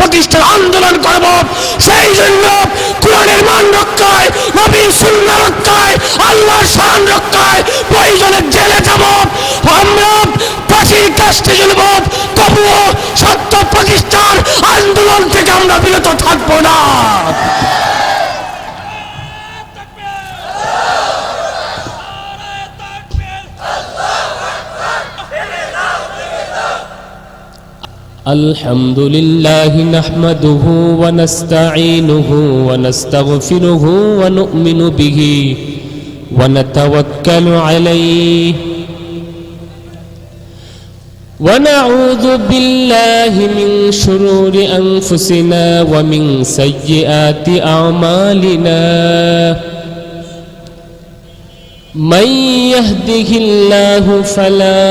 প্রতিষ্ঠার আন্দোলন করব। সেই জন্য কোরআনের মান রক্ষায়, নবীর সুন্নাহ রক্ষায়, আল্লাহর শান রক্ষায় প্রয়োজনে জেলে যাব। আমরা ফাঁসির কাস্টে ঝুলব, তবুও সত্য প্রতিষ্ঠার আন্দোলন থেকে আমরা বিরত থাকবো না। الحمد لله نحمده ونستعينه ونستغفره ونؤمن به ونتوكل عليه ونعوذ بالله من شرور أنفسنا ومن سيئات أعمالنا من يهده الله فلا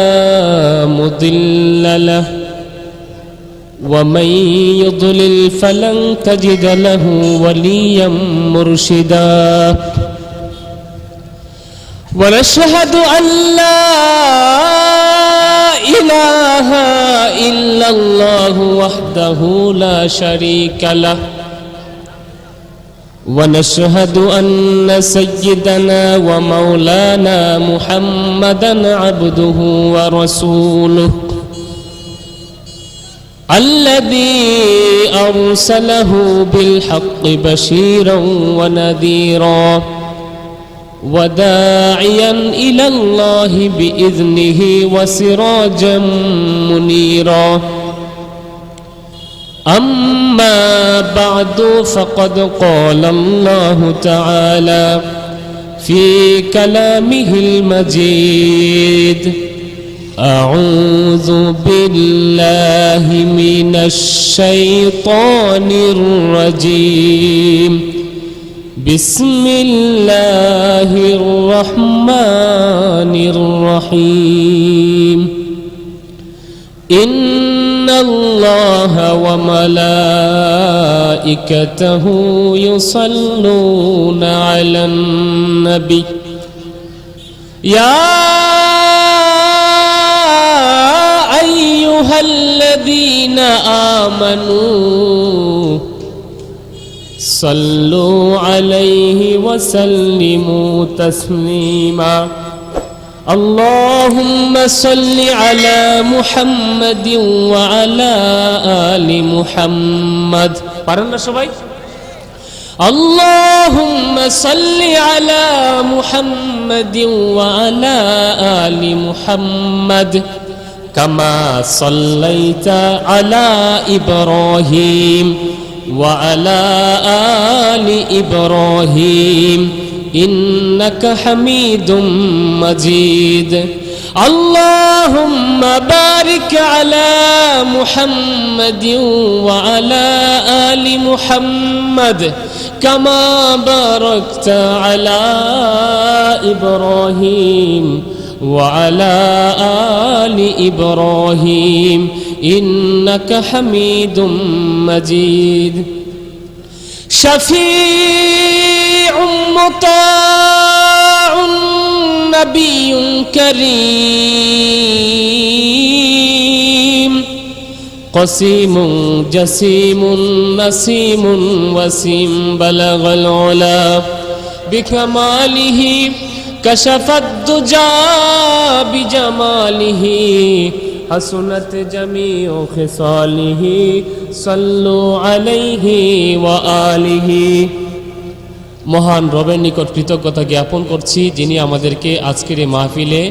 مضل له ومن يضلل فلن تجد له وليا مرشدا ونشهد أن لا إله إلا الله وحده لا شريك له ونشهد أن سيدنا ومولانا محمدا عبده ورسوله الذي أرسله بالحق بشيرا ونذيرا وداعيا إلى الله بإذنه وسراجا منيرا أما بعد فقد قال الله تعالى في كلامه المجيد أعوذ بالله من الشيطان الرجيم بسم الله الرحمن الرحيم إن الله وملائكته يصلون على النبي يا أيها الذين آمنوا صلوا عليه وسلموا تسليما اللهم صل على محمد وعلى آل محمد পারেন সবাই اللهم صل على محمد وعلى آل محمد كما صليت على إبراهيم وعلى آل إبراهيم إنك حميد مجيد اللهم بارك على محمد وعلى آل محمد كما باركت على إبراهيم وعلى آل إبراهيم إنك حميد مجيد شفيع مطاع نبي كريم قسيم جسيم نسيم وسيم بلغ العلا بكماله كشف الدجى بجماله حسنت جميع خصاله صلوا عليه وآله মহান রবের নিকট কৃতজ্ঞতা জ্ঞাপন করছি যিনি আমাদেরকে আজকের এই মাহফিলে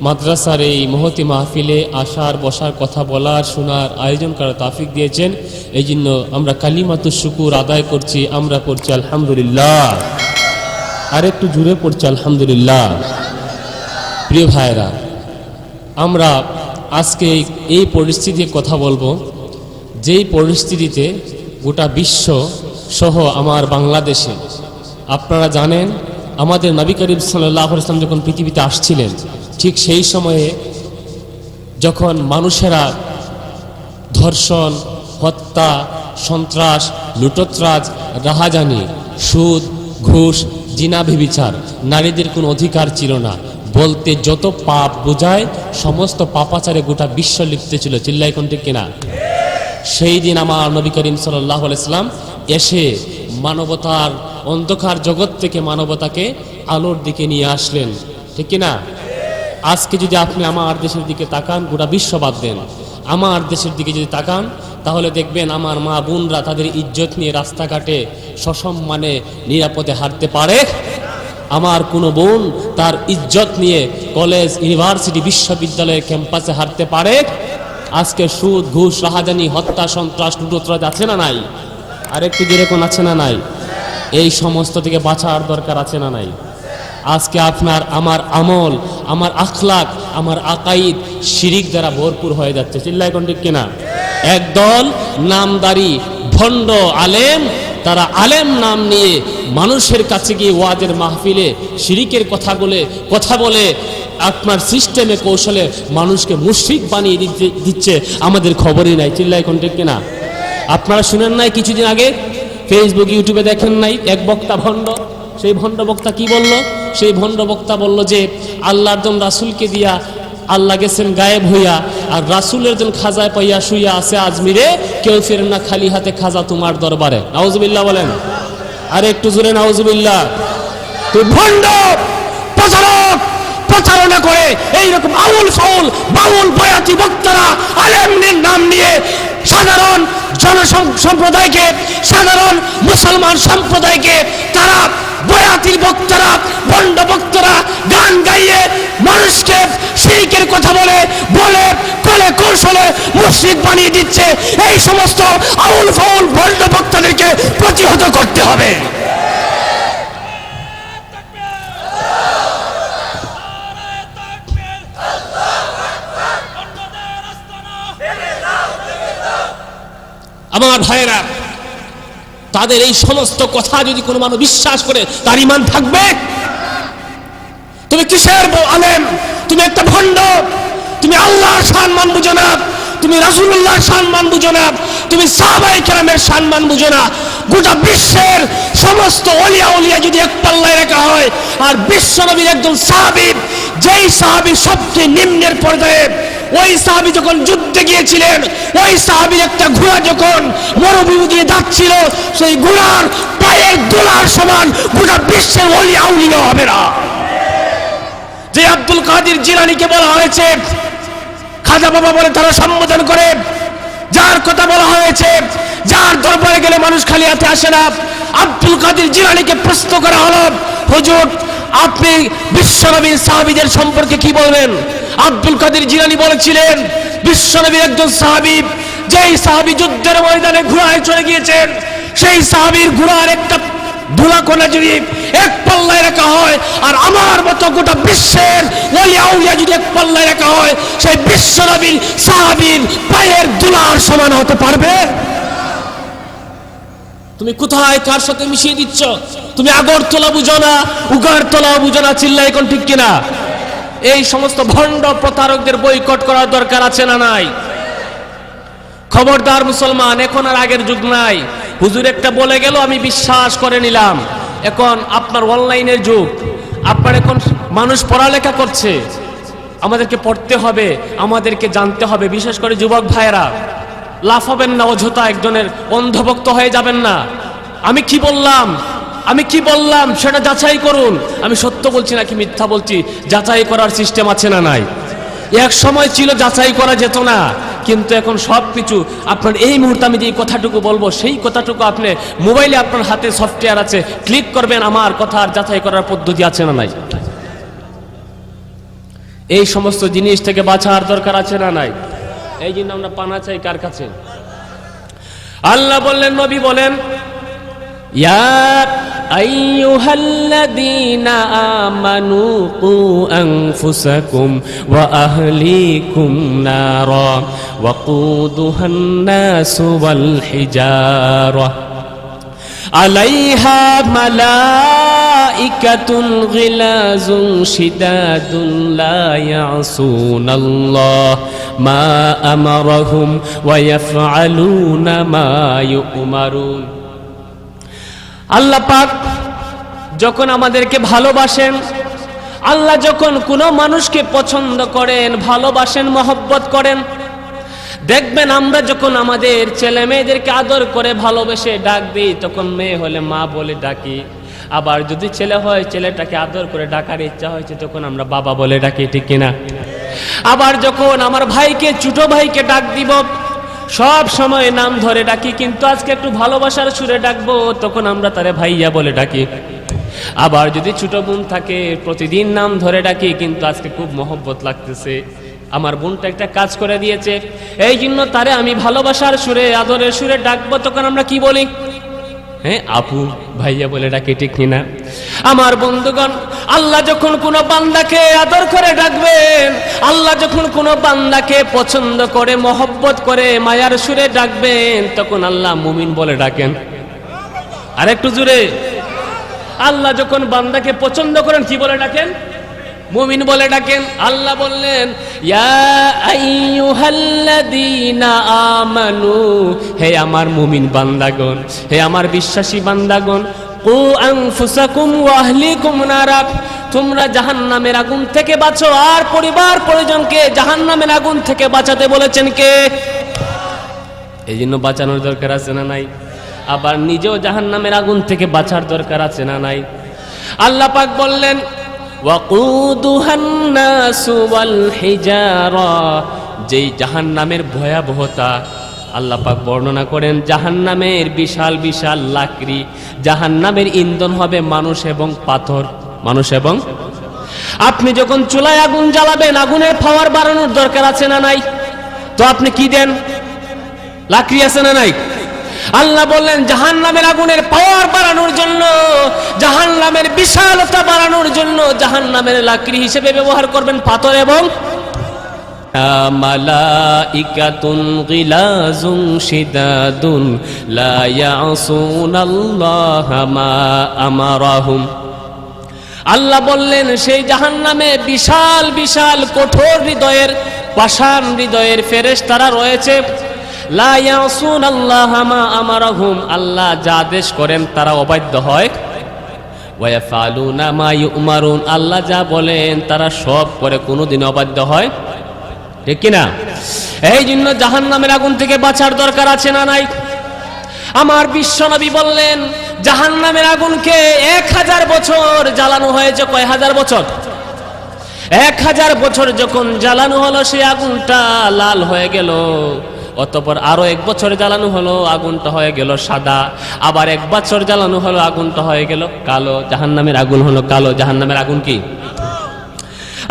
মাদ্রাসার এই মহতি মাহফিলে আসার বসার কথা বলার শোনার আয়োজন করার তৌফিক দিয়েছেন। এই জন্য আমরা কালিমাতুশ শুকুর আদায় করছি। আমরা পড়ছি আলহামদুলিল্লাহ, আর একটু জুড়ে পড়ছি আলহামদুলিল্লাহ। প্রিয় ভাইরা, আমরা আজকে এই পরিস্থিতির কথা বলবো, যেই পরিস্থিতিতে গোটা বিশ্ব সহ আমার বাংলাদেশে, আপনারা জানেন আমাদের নবী করিম সাল্লাল্লাহু আলাইহি ওয়াসাল্লাম যখন পৃথিবীতে আসছিলেন, ঠিক সেই সময়ে যখন মানুষেরা ধর্ষণ, হত্যা, সন্ত্রাস, লুটতরাজ, রাহাজানি, সুদ, ঘুষ, জিনা, ব্যভিচার, নারীদের কোনো অধিকার ছিল না, বলতে যত পাপ বোঝায় সমস্ত পাপাচারে গোটা বিশ্ব লিপ্ত ছিল। চিল্লাই কোন ঠিক কিনা? সেই দিন আমার নবী করিম সাল্লাল্লাহু আলাইহি সাল্লাম এসে মানবতার অন্ধকার জগৎ থেকে মানবতাকে আলোর দিকে নিয়ে আসলেন, ঠিক কি না? আজকে যদি আপনি আমার দেশের দিকে তাকান, গোটা বিশ্ব বাদ দেন, আমার দেশের দিকে যদি তাকান, তাহলে দেখবেন আমার মা বোনরা তাদের ইজ্জত নিয়ে রাস্তাঘাটে সসম্মানে নিরাপদে হাঁটতে পারে। আমার কোনো বোন তার ইজ্জত নিয়ে কলেজ, ইউনিভার্সিটি, বিশ্ববিদ্যালয়ের ক্যাম্পাসে হাঁটতে পারে? আজকে সুদ, ঘুষ, রাহাজানি, হত্যা, সন্ত্রাস, লুটোত্রাজ আছে না নাই? আর একটু যেরকম আছে না নাই? এই সমস্ত থেকে বাঁচার দরকার আছে না নাই? আজকে আপনার আমার আমল, আমার আখলাক, আমার আকাইদ শিরিক দ্বারা ভরপুর হয়ে যাচ্ছে, চিল্লায় কোন ঠিক কিনা? একদল নামদারি ভণ্ড আলেম, তারা আলেম নাম নিয়ে মানুষের কাছে গিয়ে ওয়াজের মাহফিলে শিরিকের কথা বলে আপনার সিস্টেমে কৌশলে মানুষকে মুশরিক বানিয়ে দিচ্ছে, আমাদের খবরই নাই, চিল্লায় কোন ঠিক কিনা? আপনারা শুনেন নাই কিছুদিন আগে ফেসবুক, ইউটিউবে দেখেন নাই এক বক্তা ভণ্ড, সেই ভণ্ড বক্তা কি বলল? সেই ভণ্ড বক্তা বলল যে আল্লাহর জন রাসূলকে দিয়া আল্লাহ গেছেন গায়েব হইয়া, আর রাসূলের জন খাজায় পাইয়া শুইয়া আছে আজমিরে, কেউ ফেরেন না খালি হাতে খাজা তোমার দরবারে। নাউজুবিল্লাহ বলেন, আর একটু জোরে নাউজুবিল্লাহ। তুই ভণ্ড প্রচারক, প্রচারণা করে এইরকম আউল ফাউল বাউল বয়াতি বক্তারা আলেমদের নাম নিয়ে সাধারণ জনসম্প্রদায়কে, সাধারণ মুসলমান সম্প্রদায়কে তারা বয়াতির বক্তারা, ভণ্ড বক্তারা গান গাইয়ে মানুষকে শিরকের কথা বলে কলে কৌশলে মুশরিক বানিয়ে দিচ্ছে। এই সমস্ত আউল ফাউল ভণ্ড বক্তাদেরকে প্রতিহত করতে হবে। আমার ভাইয়েরা, তাদের এই সমস্ত কথা যদি কোনো মানুষ বিশ্বাস করে, তার ঈমান থাকবে? তুমি কিসের আলেম? তুমি একটা ভণ্ড। তুমি আল্লাহর সম্মান বুঝো না, তুমি রাসূলুল্লাহর সম্মান বুঝো না, তুমি সাহাবায়ে কেরামের সম্মান বুঝো না। গোটা বিশ্বের সমস্ত ওলিয়া উলিয়া যদি এক পাল্লায় রাখা হয়, আর বিশ্বনবীর একজন সাহাবী, যেই সাহাবী সবচেয়ে নিম্নের পর্যায়ে, ওই সাহাবী যখন যুদ্ধে গিয়েছিলেন, ওই সাহাবীর একটা ঘোড়া যখন মরুভূমি দিয়ে যাচ্ছিল, সেই ঘোড়ার পায়ের দোলার সমান গোটা বিশ্বের ওলিয়া উলিয়া হবে না। যে আব্দুল কাদের জিলানীকে বলা হয়েছে খাজা বাবা বলে তারা সম্বোধন করে, যার কথা বলা হয়েছে, যার দরবারে গেলে মানুষ খালি হাতে আসে না, আব্দুল কাদের জিলানীকে প্রশ্ন করা হলো, হুজুর আপনি বিশ্বনবীর সাহাবীদের সম্পর্কে কি বলবেন? আব্দুল কাদের জিলানী বলেছিলেন, বিশ্বনবীর একজন সাহাবী, যেই সাহাবী যুদ্ধের ময়দানে ঘোড়ায় চড়ে গিয়েছেন, সেই সাহাবীর ঘোড়ার একটা ধুলাকণা যদি এক পাল্লায় রাখা হয়, আর আমার মতো গোটা বিশ্বের ওলিয়া উলিয়া যদি এক পাল্লায় রাখা হয়, সেই বিশ্বনবীর সাহাবীর পায়ের ধুলার সমান হতে পারবে? তুমি কোথায় কার সাথে মিশিয়ে দিচ্ছ? তুমি আগরতলা বুঝো না, উগারতলা বুঝো না, চিল্লাই কোন ঠিক কিনা? এই সমস্ত ভণ্ড প্রতারকদের বয়কট করার দরকার আছে না নাই? খবরদার মুসলমান, এখন আর আগের যুগ নাই। হুজুর একটা বলে গেল আমি বিশ্বাস করে নিলাম। এখন আপনার অনলাইনের যুগ, আপনার এখন মানুষ পড়ালেখা করছে, আমাদেরকে পড়তে হবে, আমাদেরকে জানতে হবে। বিশেষ করে যুবক ভাইয়েরা, লাফাবেন না অযথা, একজনের অন্ধভক্ত হয়ে যাবেন না। আমি কি বললাম সেটা যাচাই করুন, আমি সত্য বলছি নাকি মিথ্যা বলছি, যাচাই করার সিস্টেম আছে না নাই? এক সময় ছিল যাচাই করা যেত না, কিন্তু এখন সব কিছু আপনার এই মুহূর্তে আমি যে কথাটুকু বলবো, সেই কথাটুকু আপনি মোবাইলে আপনার হাতে সফটওয়্যার আছে, ক্লিক করবেন, আমার কথার যাচাই করার পদ্ধতি আছে না নাই? এই সমস্ত জিনিস থেকে বাঁচার দরকার আছে না নাই? এই জন্য আমরা পানা চাই কার কাছে? আল্লাহ বললেন, নবী বলেন, ইয়া আইয়ুহাল্লাযীনা আমানু কু আনফুসাকুম ওয়া আহলিকুম নারা ওয়াকুদুহান নাসু ওয়াল হিজারা আলাইহা মালাইকাতুন গিলাযুন শিদাদুন লা ইয়াসুনাল্লাহ মা আমারাহুম ওয়া ইয়াফআলুনা মা ইউমারুন। আল্লাহ পাক যখন আমাদেরকে ভালোবাসেন, আল্লাহ যখন কোনো মানুষকে পছন্দ করেন, ভালোবাসেন, মহব্বত করেন, দেখবেন আমরা যখন আমাদের ছেলে মেয়েদেরকে আদর করে ভালোবেসে ডাক দিই, তখন মেয়ে হলে মা বলে ডাকি। আবার যদি ছেলে হয়, ছেলেটাকে আদর করে ডাকার ইচ্ছা হয়েছে, তখন আমরা বাবা বলে ডাকি, ঠিক কিনা? আবার যখন আমার ভাইকে, ছোট ভাইকে ডাক দিব, সব সময় নাম ধরে ডাকি, কিন্তু আজকে একটু ভালোবাসার সুরে ডাকবো, তখন আমরা তারে ভাইয়া বলে ডাকি। আবার যদি ছোট বোন থাকে, প্রতিদিন নাম ধরে ডাকি, কিন্তু আজকে খুব মহব্বত লাগতেছে, আমার বোনটা একটা কাজ করে দিয়েছে, এই জন্য তারে আমি ভালোবাসার সুরে, আদরের সুরে ডাকবো, তখন আমরা কি বলি? হ্যাঁ, আপু, ভাইয়া বলে ডাকি, ঠিক কিনা? আমার বন্ধুগণ, আল্লাহ যখন কোনো বান্দাকে আদর করে ডাকবেন, আল্লাহ যখন কোনো বান্দাকে পছন্দ করে, মহব্বত করে, মায়ার সুরে ডাকবেন, তখন আল্লাহ মুমিন বলে ডাকেন। আর একটু জোরে, আল্লাহ যখন বান্দাকে পছন্দ করেন, কি বলে ডাকেন? মুমিন বলে ডাকেন। আল্লাহ বললেন, ইয়া আইয়ুহাল্লাযীনা আমানু, হে আমার মুমিন বান্দাগণ, হে আমার বিশ্বাসী বান্দাগণ, কু আনফুসাকুম ওয়া আহলিকুম নারা, তোমরা জাহান্নামের আগুন থেকে বাঁচো, আর পরিবার পরিজনকে জাহান্নামের আগুন থেকে বাঁচাতে বলেছেন কে? এই জন্য বাঁচানোর দরকার আছে না নাই? আবার নিজেও জাহান্নামের আগুন থেকে বাঁচার দরকার আছে না নাই? আল্লাহ পাক বললেন, ওয়াকুদুহান নাসু ওয়াল হিজারা, যেই জাহান্নামের ভয়াবহতা আল্লাহ পাক বর্ণনা করেন, জাহান্নামের বিশাল বিশাল লাকড়ি, জাহান্নামের ইন্ধন হবে মানুষ এবং পাথর। মানুষ এবং, আপনি যখন চুলায় আগুন জ্বালাবেন, আগুনের পাওয়ার বাড়ানোর দরকার আছে না নাই? তো আপনি কি দেন? লাকড়ি আছে না নাই? আল্লাহ বললেন, জাহান্নামের আগুনের পাওয়ার বাড়ানোর জন্য, জাহান্নামের বিশালতা বাড়ানোর জন্য জাহান্নামের লাকড়ি হিসেবে ব্যবহার করবেন পাথর এবং মালাইকাতুন গিলাজুন শিদাদুন লা ইয়াসুনাল্লাহা মা আমারাহুম। আল্লাহ বললেন, সেই জাহান্নামে বিশাল বিশাল কঠোর হৃদয়ের, পাষাণ হৃদয়ের ফেরেশতারা রয়েছে, লা ইয়াসুনাল্লাহা মা আমারাহুম, আল্লাহ যা আদেশ করেন তারা অবাধ্য হয়, ওয়া ইয়াফআলুনা মা ইউমারুন, আল্লাহ যা বলেন তারা সব করে, কোনোদিন অবাধ্য হয়, ঠিক কিনা? এই জন্য জাহান্নামের আগুন থেকে বাঁচার দরকার আছে না নাই? আমার বিশ্বনবী বললেন, জাহান্নামের আগুনকে 1000 বছর জ্বালানো হয়েছে। কয় হাজার বছর? 1000 বছর যখন জ্বালানো হলো, সেই আগুনটা লাল হয়ে গেল, অতঃপর আরো 1 বছর জ্বালানো হলো, আগুনটা হয়ে গেল সাদা, আবার 1 বছর জ্বালানো হলো, আগুনটা হয়ে গেল কালো। জাহান্নামের আগুন হলো কালো। জাহান্নামের আগুন কি?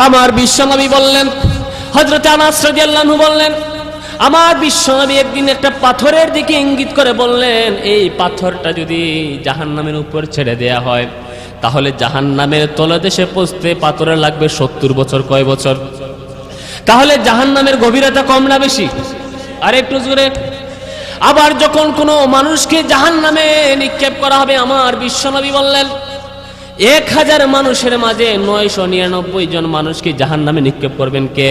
আমার বিশ্বনবী বললেন, হযরত আনাস রাদিয়াল্লাহু আনহু বললেন, আমার বিশ্বনবী একদিন একটা পাথরের দিকে ইঙ্গিত করে বললেন, এই পাথরটা যদি জাহান্নামের উপর ছেড়ে দেয়া হয়, তাহলে জাহান্নামের তলদেশে পৌঁছতে পাথরের লাগবে 70 বছর। কয় বছর? তাহলে জাহান্নামের গভীরতা কম না বেশি? আর একটু জোরে। আবার যখন কোনো মানুষকে জাহান্নামে নিক্ষেপ করা হবে, আমার বিশ্বনবী বললেন, 1000 মানুষের মাঝে 999 জন মানুষকে জাহান্নামে নিক্ষেপ করবেন কে?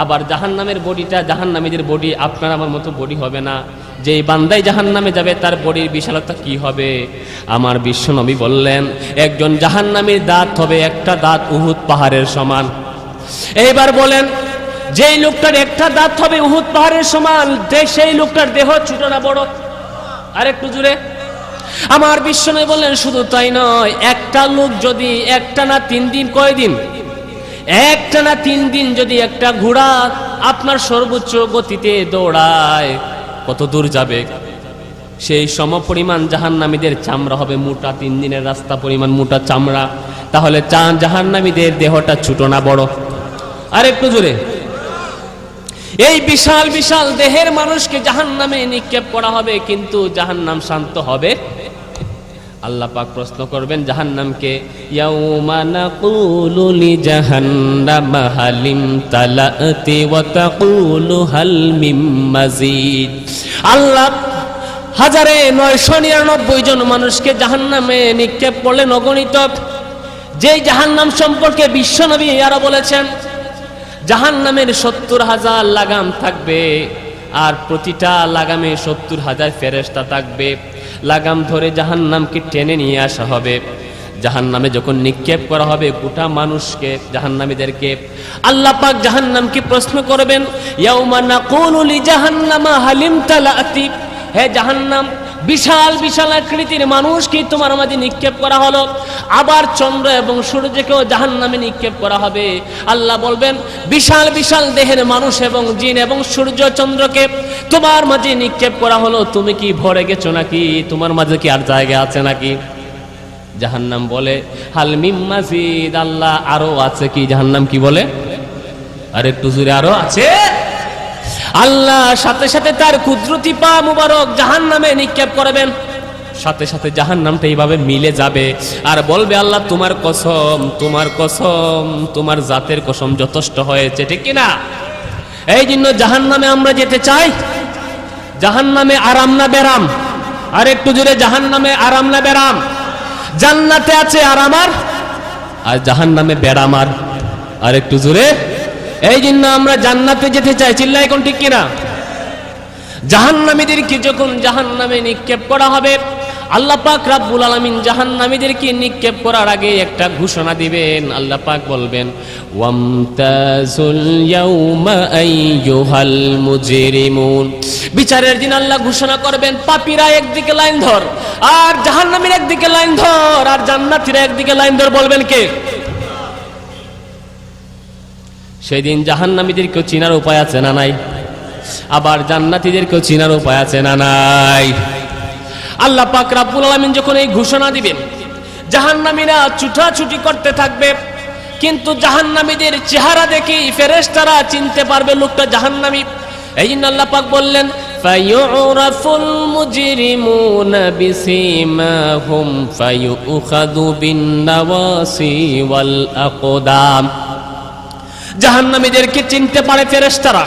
আবার জাহান্নামের বডিটা, জাহান্নামীদের বডি আপনার আমার মতো বডি হবে না। যেই বান্দাই জাহান্নামে যাবে, তার বডির বিশালতা কি হবে? আমার বিশ্বনবী বললেন, একজন জাহান্নামীর দাঁত হবে, একটা দাঁত উহুদ পাহাড়ের সমান। এইবার বলেন, যেই লোকটার একটা দাঁত হবে উহুদ পাহাড়ের সমান, সেই লোকটার দেহ ছোট না বড়? আর একটু জোরে। আমার বিশ্বনবী বললেন, শুধু তাই নয়, একটা লোক যদি একটানা 3 দিন, কয়দিন? একটানা 3 দিন যদি একটা ঘোড়া আপনার সর্বোচ্চ গতিতে দৌড়ায়, কত দূর যাবে? সেই সমপরিমাণ জাহান্নামীদের চামড়া হবে মোটা, 3 দিনের রাস্তা পরিমাণ মোটা চামড়া। তাহলে জাহান্নামীদের দেহটা ছোট না বড়? আর একটু জোরে। এই বিশাল বিশাল দেহের মানুষকে জাহান্নামে নিক্ষেপ করা হবে, কিন্তু জাহান্নাম শান্ত হবে। আল্লাহ পাক প্রশ্ন করবেন জাহান্নামকে, ইয়াউমা নাকুলু লিজাহান্নামা হালিম তালাতি ওয়া তাকুলু হাল মিম মাজিদ। আল্লাহ 1999 জন মানুষকে জাহান্নামে নিক্ষেপ করলেন, অগণিত। যেই জাহান্নাম সম্পর্কে বিশ্বনবী আরো বলেছেন, জাহান্নামের 70,000 লাগাম থাকবে, আর প্রতিটা লাগামে 70,000 ফেরেশতা থাকবে। লাগাম ধরে জাহান্নামকে টেনে নিয়ে আসা হবে। জাহান্নামে যখন নিক্ষেপ করা হবে গোটা মানুষকে, জাহান্নামীদেরকে, আল্লাহ পাক জাহান্নামকে প্রশ্ন করবেন, ইয়াউমা নাকুলু লিজাহান্নামা হালিম তালাতি, হে জাহান্নাম, বিশাল বিশাল আকৃতির মানুষকে তোমার মাঝে নিক্ষেপ করা হলো। আবার চন্দ্র এবং সূর্যকেও জাহান্নামে নিক্ষেপ করা হবে। আল্লাহ বলবেন, বিশাল বিশাল দেহের মানুষ এবং জিন এবং সূর্য চন্দ্রকে তোমার মাঝে নিক্ষেপ করা হলো, তুমি কি ভরে গেছো নাকি? তোমার মাঝে কি আর জায়গা আছে নাকি? জাহান্নাম বলে, হাল মিম মাজিদ, আল্লাহ আরো আছে কি? জাহান্নাম কি বলে? আর একটু জোরে, আরো আছে। আল্লাহ সাথে সাথে তার কুদরতি পা মুবারক জাহান্নামে নিক্ষেপ করবেন, সাথে সাথে জাহান্নামটা এইভাবে মিলে যাবে আর বলবে, আল্লাহ তোমার কসম, তোমার কসম, তোমার জাতের কসম যথেষ্ট হয়েছে, ঠিক কিনা? এই জন্য জাহান্নামে আমরা যেতে চাই। জাহান্নামে আরাম না বেরাম? আর একটু জোরে, জাহান্নামে আরাম না বেরাম? জান্নাতে আছে আরামার আর জাহান্নামে বেরামার। আর একটু জোরে। এই জন্য আমরা জান্নাতে যেতে চাই, চিল্লাই কোন ঠিক কিনা? জাহান্নামীদেরকে যখন জাহান্নামে নিক্ষেপ করা হবে, আল্লাহ পাক রাব্বুল আলামিন জাহান্নামীদেরকে নিক্ষেপ করার আগে একটা ঘোষণা দিবেন। আল্লাহ পাক বলবেন, ওয়ামতাজুল ইয়াউমা আইয়ুহাল মুজরিমুন। বিচারের দিন আল্লাহ ঘোষণা করবেন, পাপীরা একদিকে লাইন ধর, আর জাহান্নামীরা একদিকে লাইন ধর, আর জান্নাতীরা একদিকে লাইন ধর। বলবেন কে? সেদিন জাহান্নামীদেরকেও চিনার উপায় আছে না নাই? আবার জান্নাতীদেরকেও চিনার উপায় আছে না নাই? আল্লাহ পাক রাব্বুল আলামিন যখন এই ঘোষণা দিবেন, জাহান্নামীরা ছুটাছুটি করতে থাকবে, কিন্তু জাহান্নামীদের চেহারা দেখে ফেরেশতারা চিনতে পারবে লোকটা জাহান্নামী। এই জন্য আল্লাহ পাক বললেন, ফায়ুরাফুল মুজরিমুনা বিসিমাহুম ফায়ুখাযু বিন-নাওয়াসি ওয়াল আকদাম। জাহান্নামীদেরকে চিনতে পারে ফেরেশতারা,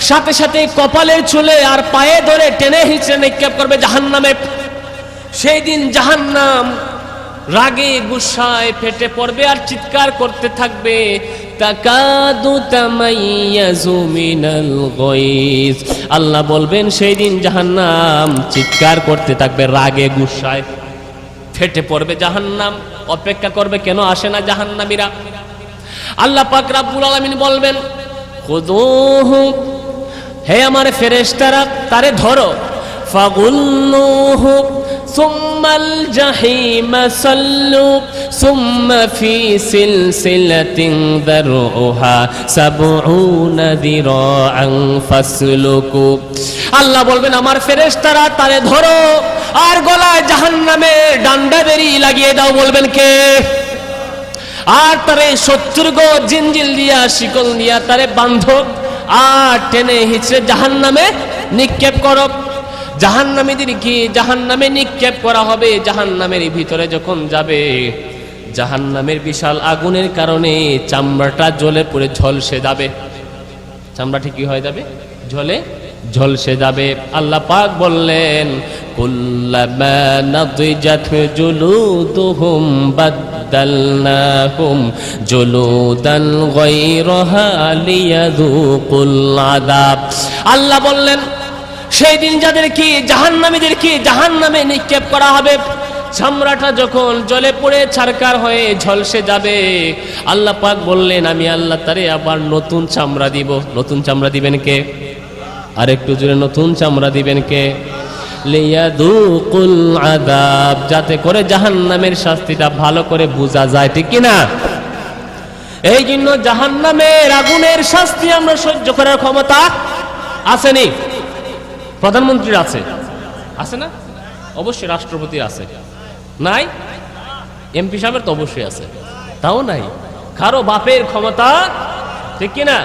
সাথে সাথে কপালের চুলে আর পায়ে ধরে টেনে হিঁচড়ে নিক্ষেপ করবে জাহান্নামে। সেই দিন জাহান্নাম রাগে গুসায় ফেটে পড়বে আর চিৎকার করতে থাকবে, তাকাদু তামাইয়াজু মিনাল গায়জ। আল্লাহ বলবেন, সেই দিন জাহান্নাম চিৎকার করতে থাকবে, রাগে গুসায় ফেটে পড়বে জাহান্নাম। অপেক্ষা করবে, কেন আসে না জাহান্নামীরা? আল্লাহ পাক রাব্বুল আলামিন বলবেন, খুযুহু, হে আমার ফেরেশতারা, তারে ধরো, ফাগুল্লুহু সুম্মাল জাহিমা সাল্লু সুম্মা ফি সিলসিলাতিন দারউহা সাবউনা দিরাআন ফাসলুকু। আল্লাহ বলবেন, আমার ফেরেশতারা, তারে ধরো আর গলায় জাহান্নামের ডান্ডা বেরি লাগিয়ে দাও। বলবেন কে? আর তারে 70 গজ জিনজিল দিয়া, শিকল দিয়া তারে বাঁধো আর টেনে হিচড়ে জাহান্নামে নিক্ষেপ করো। জাহান্নামীদের কি জাহান্নামে নিক্ষেপ করা হবে। জাহান্নামের ভিতরে যখন যাবে, জাহান্নামের বিশাল আগুনের কারণে চামড়াটা জ্বলে পুড়ে ঝলসে যাবে। চামড়াটা কি হয়ে যাবে? জ্বলে ঝলসে যাবে। আল্লাহ পাক বললেন, কুল্লামা নাদিজাত জুলুদুহুম বাদদালনাহুম জুলুদান গায়রাহা লিয়াযুকুল আযাব। আল্লাহ বললেন, সেই দিন যাদেরকে জাহান্নামীদেরকে জাহান্নামে নিক্ষেপ করা হবে, চামড়াটা যখন জ্বলে পড়ে ছারকার হয়ে ঝলসে যাবে, আল্লাহ পাক বললেন, আমি আল্লাহ তারে আবার নতুন চামড়া দিব। নতুন চামড়া দিবেন কে? আর একটু জোরে, নতুন চামড়া দিবেন কে? লিয়াযুকুল আযাব, যাতে করে জাহান্নামের শাস্তিটা ভালো করে বোঝা যায়, ঠিক কিনা? এই জন্য জাহান্নামের আগুনের শাস্তি আমরা সহ্য করার ক্ষমতা আসেনি। প্রধানমন্ত্রীর আছে, আছে না? অবশ্যই রাষ্ট্রপতি আছে, নাই? এমপি সাহেবের তো অবশ্যই আছে, তাও নাই। কারো বাপের ক্ষমতা, ঠিক কিনা?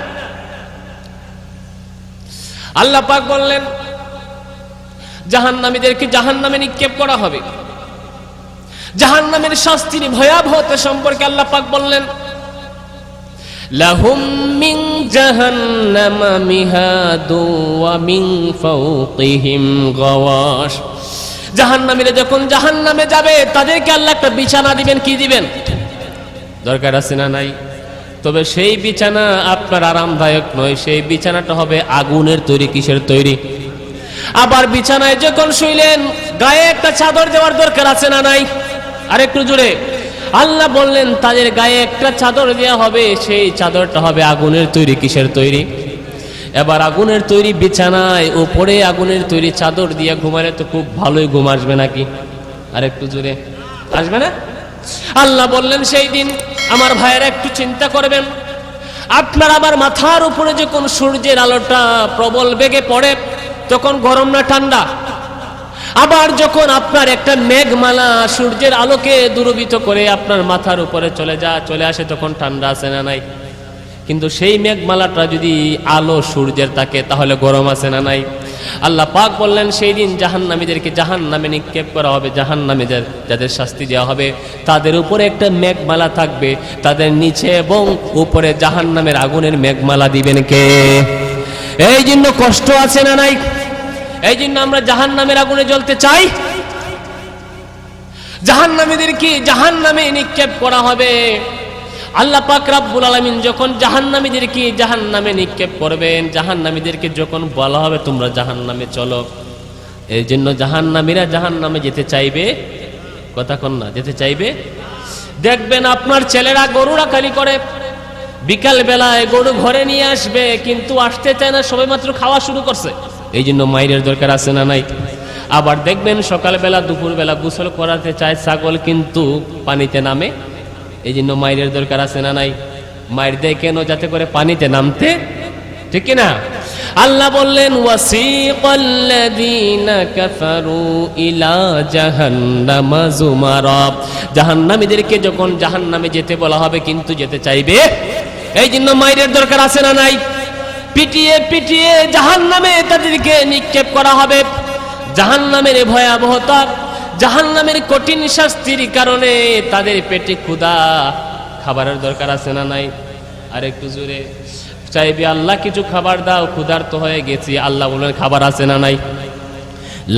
আল্লাহ পাক বললেন, জাহান্নামীদেরকে জাহান্নামে নিক্ষেপ করা হবে। জাহান্নামের শাস্তির ভয়াবহতা সম্পর্কে আল্লাহ পাক বললেন, লাহুম মিন জাহান্নামা মিহাদু ওয়া মিন ফাওকিহিম গাওয়াশ। জাহান্নামীরা যখন জাহান্নামে যাবে, তাদেরকে আল্লাহ একটা বিছানা দিবেন। কি দিবেন? দরকার আছে না নাই? তবে সেই বিছানা আপনার আরামদায়ক নয়, সেই বিছানাটা হবে আগুনের তৈরি। কিসের তৈরি? আবার বিছানায় যখন শুইলেন, গায়ে একটা চাদর দেওয়ার দরকার আছে না নাই? আর একটু জোরে। আল্লাহ বললেন তাদের গায়ে একটা চাদর দেওয়া হবে, সেই চাদরটা হবে আগুনের তৈরি। কিসের তৈরি? এবার আগুনের তৈরি বিছানায় উপরে আগুনের তৈরি চাদর দিয়ে ঘুমালে তো খুব ভালোই ঘুম আসবে নাকি? আর একটু জোরে আসবে না? আল্লাহ বললেন সেই দিন আমার ভাইয়েরা একটু চিন্তা করবেন, আপনার আবার মাথার উপরে যখন সূর্যের আলোটা প্রবল বেগে পড়ে তখন গরম না ঠান্ডা? আবার যখন আপনার একটা মেঘমালা সূর্যের আলোকে দূরীভূত করে আপনার মাথার উপরে চলে আসে তখন ঠান্ডা আছে না নাই? কিন্তু সেই মেঘমালাটা যদি আলো সূর্যের থাকে তাহলে গরম আছে না নাই? আল্লাহ পাক বললেন সেই দিন জাহান্নামীদেরকে জাহান্নামে নিক্ষেপ করা হবে, জাহান্নামে যাদের শাস্তি দেওয়া হবে তাদের উপরে একটা মেঘমালা থাকবে, তাদের নিচে এবং উপরে জাহান্নামের আগুনের মেঘমালা দিবেন কে? এই জন্য কষ্ট আছে না নাই? এই জন্য আমরা জাহান্নামের আগুনে জ্বলতে চাই। জাহান্নামীদেরকে জাহান্নামে নিক্ষেপ করা হবে। আল্লাহ পাক রব্বুল আলামিন যখন জাহান্নামীদেরকে জাহান্নামে নিক্ষেপ করবেন, জাহান্নামীদেরকে যখন বলা হবে তোমরা জাহান্নামে চলো, এই জন্য জাহান্নামীরা জাহান্নামে যেতে চাইবে। কথা কন না? যেতে চাইবে। দেখবেন আপনার ছেলেরা গরু রাখালি করে, বিকাল বেলায় গরু ঘরে নিয়ে আসবে কিন্তু আসতে চায় না, সবেমাত্র খাওয়া শুরু করছে, এই জন্য মায়ের দরকার আছে না নাই? আবার দেখবেন সকালবেলা দুপুরবেলা গোসল করাতে চায় ছাগল কিন্তু পানিতে নামে, এই জন্য মায়ের দরকার আছে না নাই? মায়ের দেয় কেন? যাতে করে পানিতে নামতে, ঠিক না? আল্লাহ বললেন ওয়াসিকাল্লাযীনা কাফারু ইলা জাহান্নামা যুমারা, জাহান্নামীদেরকে যখন জাহান্নামে যেতে বলা হবে কিন্তু যেতে চাইবে, এই জন্য মায়ের দরকার আছে না নাই? পিটিয়ে পিটিয়ে জাহান্নামে তাদেরকে নিক্ষেপ করা হবে। জাহান্নামের ভয়াবহতা, জাহান্নামের কঠিন শাস্তির কারণে তাদের পেটে ক্ষুধা, খাবারের দরকার আছে না নাই? আর একটু জোরে চাইবে আল্লাহ কিছু খাবার দাও, ক্ষুধার্ত হয়ে গেছি। আল্লাহ বলেন খাবার আছে না নাই?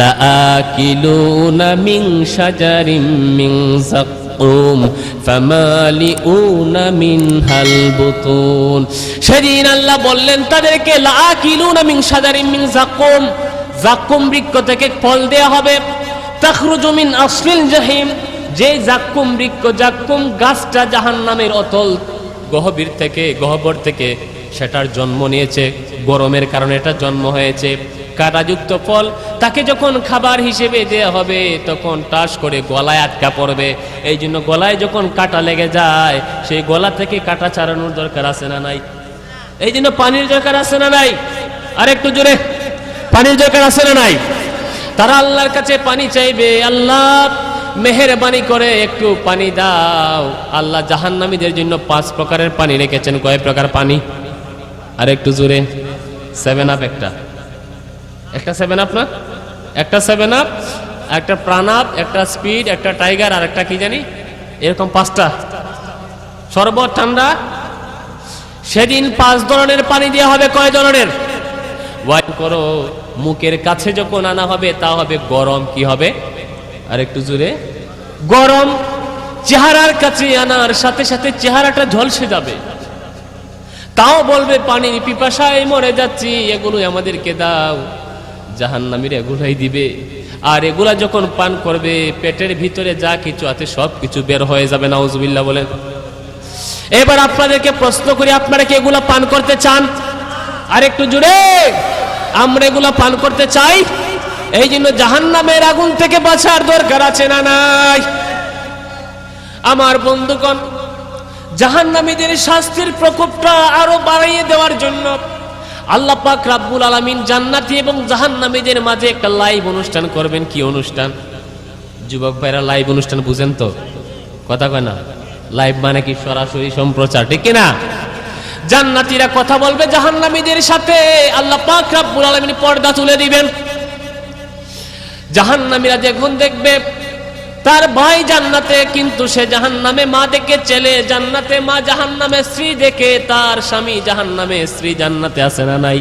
লাআকিলুনা মিন শাজারিম মিন যাক্কুম ফামালিউনা মিনহাল বুতুন। সেদিন আল্লাহ বললেন তাদেরকে লাআকিলুনা মিন শাজারিম মিন যাক্কুম, যাক্কুম বৃক্ষ থেকে ফল দেয়া হবে। তাখরুজু মিন আসলিল জাহিম, যে যাক্কুম বৃক্ষ, যাক্কুম গাছটা জাহান্নামের অতল গহ্বর থেকে সেটার জন্ম নিয়েছে, গরমের কারণে এটা জন্ম হয়েছে। কাঁটাযুক্ত ফল তাকে যখন খাবার হিসেবে দেয়া হবে তখন টাস করে গলায় আটকা পড়বে। এই জন্য গলায় যখন কাঁটা লেগে যায় সেই গলা থেকে কাঁটা ছাড়ানোর দরকার আছে না নাই? এই জন্য পানির দরকার আছে না নাই? আর একটু জোরে, পানির দরকার আছে না নাই? তারা আল্লাহর কাছে পানি চাইবে, আল্লাহ মেহেরবানি করে একটু পানি দাও। আল্লাহ জাহান্নামীদের জন্য 5 প্রকারের পানি রেখেছেন। কয় প্রকার পানি? আর একটু জোরে। 7 আপ, একটা 7 আপ না, একটা 7 আপ, একটা প্রাণ আপ, একটা স্পিড, একটা টাইগার, আর একটা কি জানি, এরকম 5টা শরবত ঠান্ডা। সেদিন 5 ধরনের পানি দেওয়া হবে। কয় ধরনের? ওয়াইন করো, মুখের কাছে যখন আনা হবে তা হবে গরম। কি হবে? আর একটু জোরে। গরম। চেহারার কাছে আনার সাথে সাথে চেহারাটা ঝলসে যাবে, তাও বলবে পানির পিপাসায় মরে যাচ্ছি, এগুলো আমাদেরকে দাও। জাহান্নামীরা এগুলাই দিবে, আর এগুলা যখন পান করবে পেটের ভিতরে যা কিছু আছে সব কিছু বের হয়ে যাবে। নাউজুবিল্লাহ বলেন। এবার আপনাদেরকে প্রশ্ন করি, আপনারা কি এগুলা পান করতে চান? আর একটু জোরে। আমরা এগুলা পান করতে চাই। এই জন্য জাহান্নামের আগুন থেকে বাঁচার দরকার আছে না নাই? আমার বন্ধুগণ, জাহান্নামীদের শাস্তির প্রকোপটা আরো বাড়িয়ে দেওয়ার জন্য আল্লাহ পাক রব্বুল আলামিন জান্নাতি এবং জাহান্নামীদের মাঝে একটা লাইভ অনুষ্ঠান করবেন। কি অনুষ্ঠান? যুবক ভাইরা লাইভ অনুষ্ঠান বুঝেন তো? কথা কয় না? লাইভ মানে কি? সরাসরি সম্প্রচার, ঠিক না? জান্নাতীরা কথা বলবে জাহান্নামীদের সাথে, আল্লাহ পাক রব্বুল আলামিন পর্দা তুলে দিবেন। জাহান্নামীরা যখন দেখবে তার ভাই জান্নাতে কিন্তু সে জাহান্নামে, মা দেখে ছেলে জান্নাতে, মা জাহান্নামে, স্ত্রী দেখে তার স্বামী জাহান্নামে, স্ত্রী জান্নাতে আছে না নাই?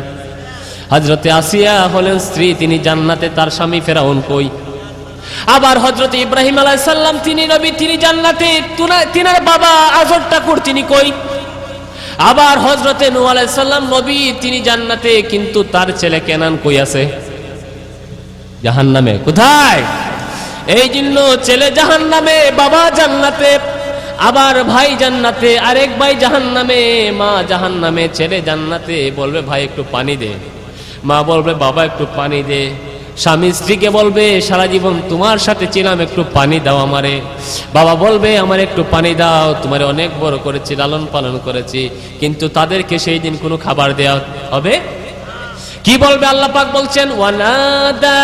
হযরতে আসিয়া হলেন স্ত্রী, তিনি জান্নাতে, তার স্বামী ফেরাউন কই? আবার হযরতে ইব্রাহিম আলাইহিস সালাম তিনি নবী, তিনি জান্নাতে, তিনার বাবা আজর ঠাকুর তিনি কই? আবার হযরতে নূহ আলাইহিস সালাম নবী, তিনি জান্নাতে, কিন্তু তার ছেলে কেনান কই আছে? জাহান্নামে। কোথায়? এই জন্য ছেলে জাহান্নামে, বাবা জান্নাতে। আবার ভাই জান্নাতে, আরেক ভাই জাহান্নামে, মা জাহান্নামে, ছেলে জান্নাতে, বলবে ভাই একটু পানি দে, মা বলবে বাবা একটু পানি দে, স্বামী স্ত্রীকে বলবে সারা জীবন তোমার সাথে ছিলাম একটু পানি দাও আমারে, বাবা বলবে আমার একটু পানি দাও, তোমারে অনেক বড় করেছি, লালন পালন করেছি, কিন্তু তাদেরকে সেই দিন কোনো খাবার দেওয়া হবে। কি বলবে আল্লাহ পাক বলছেন, ওয়ানাদা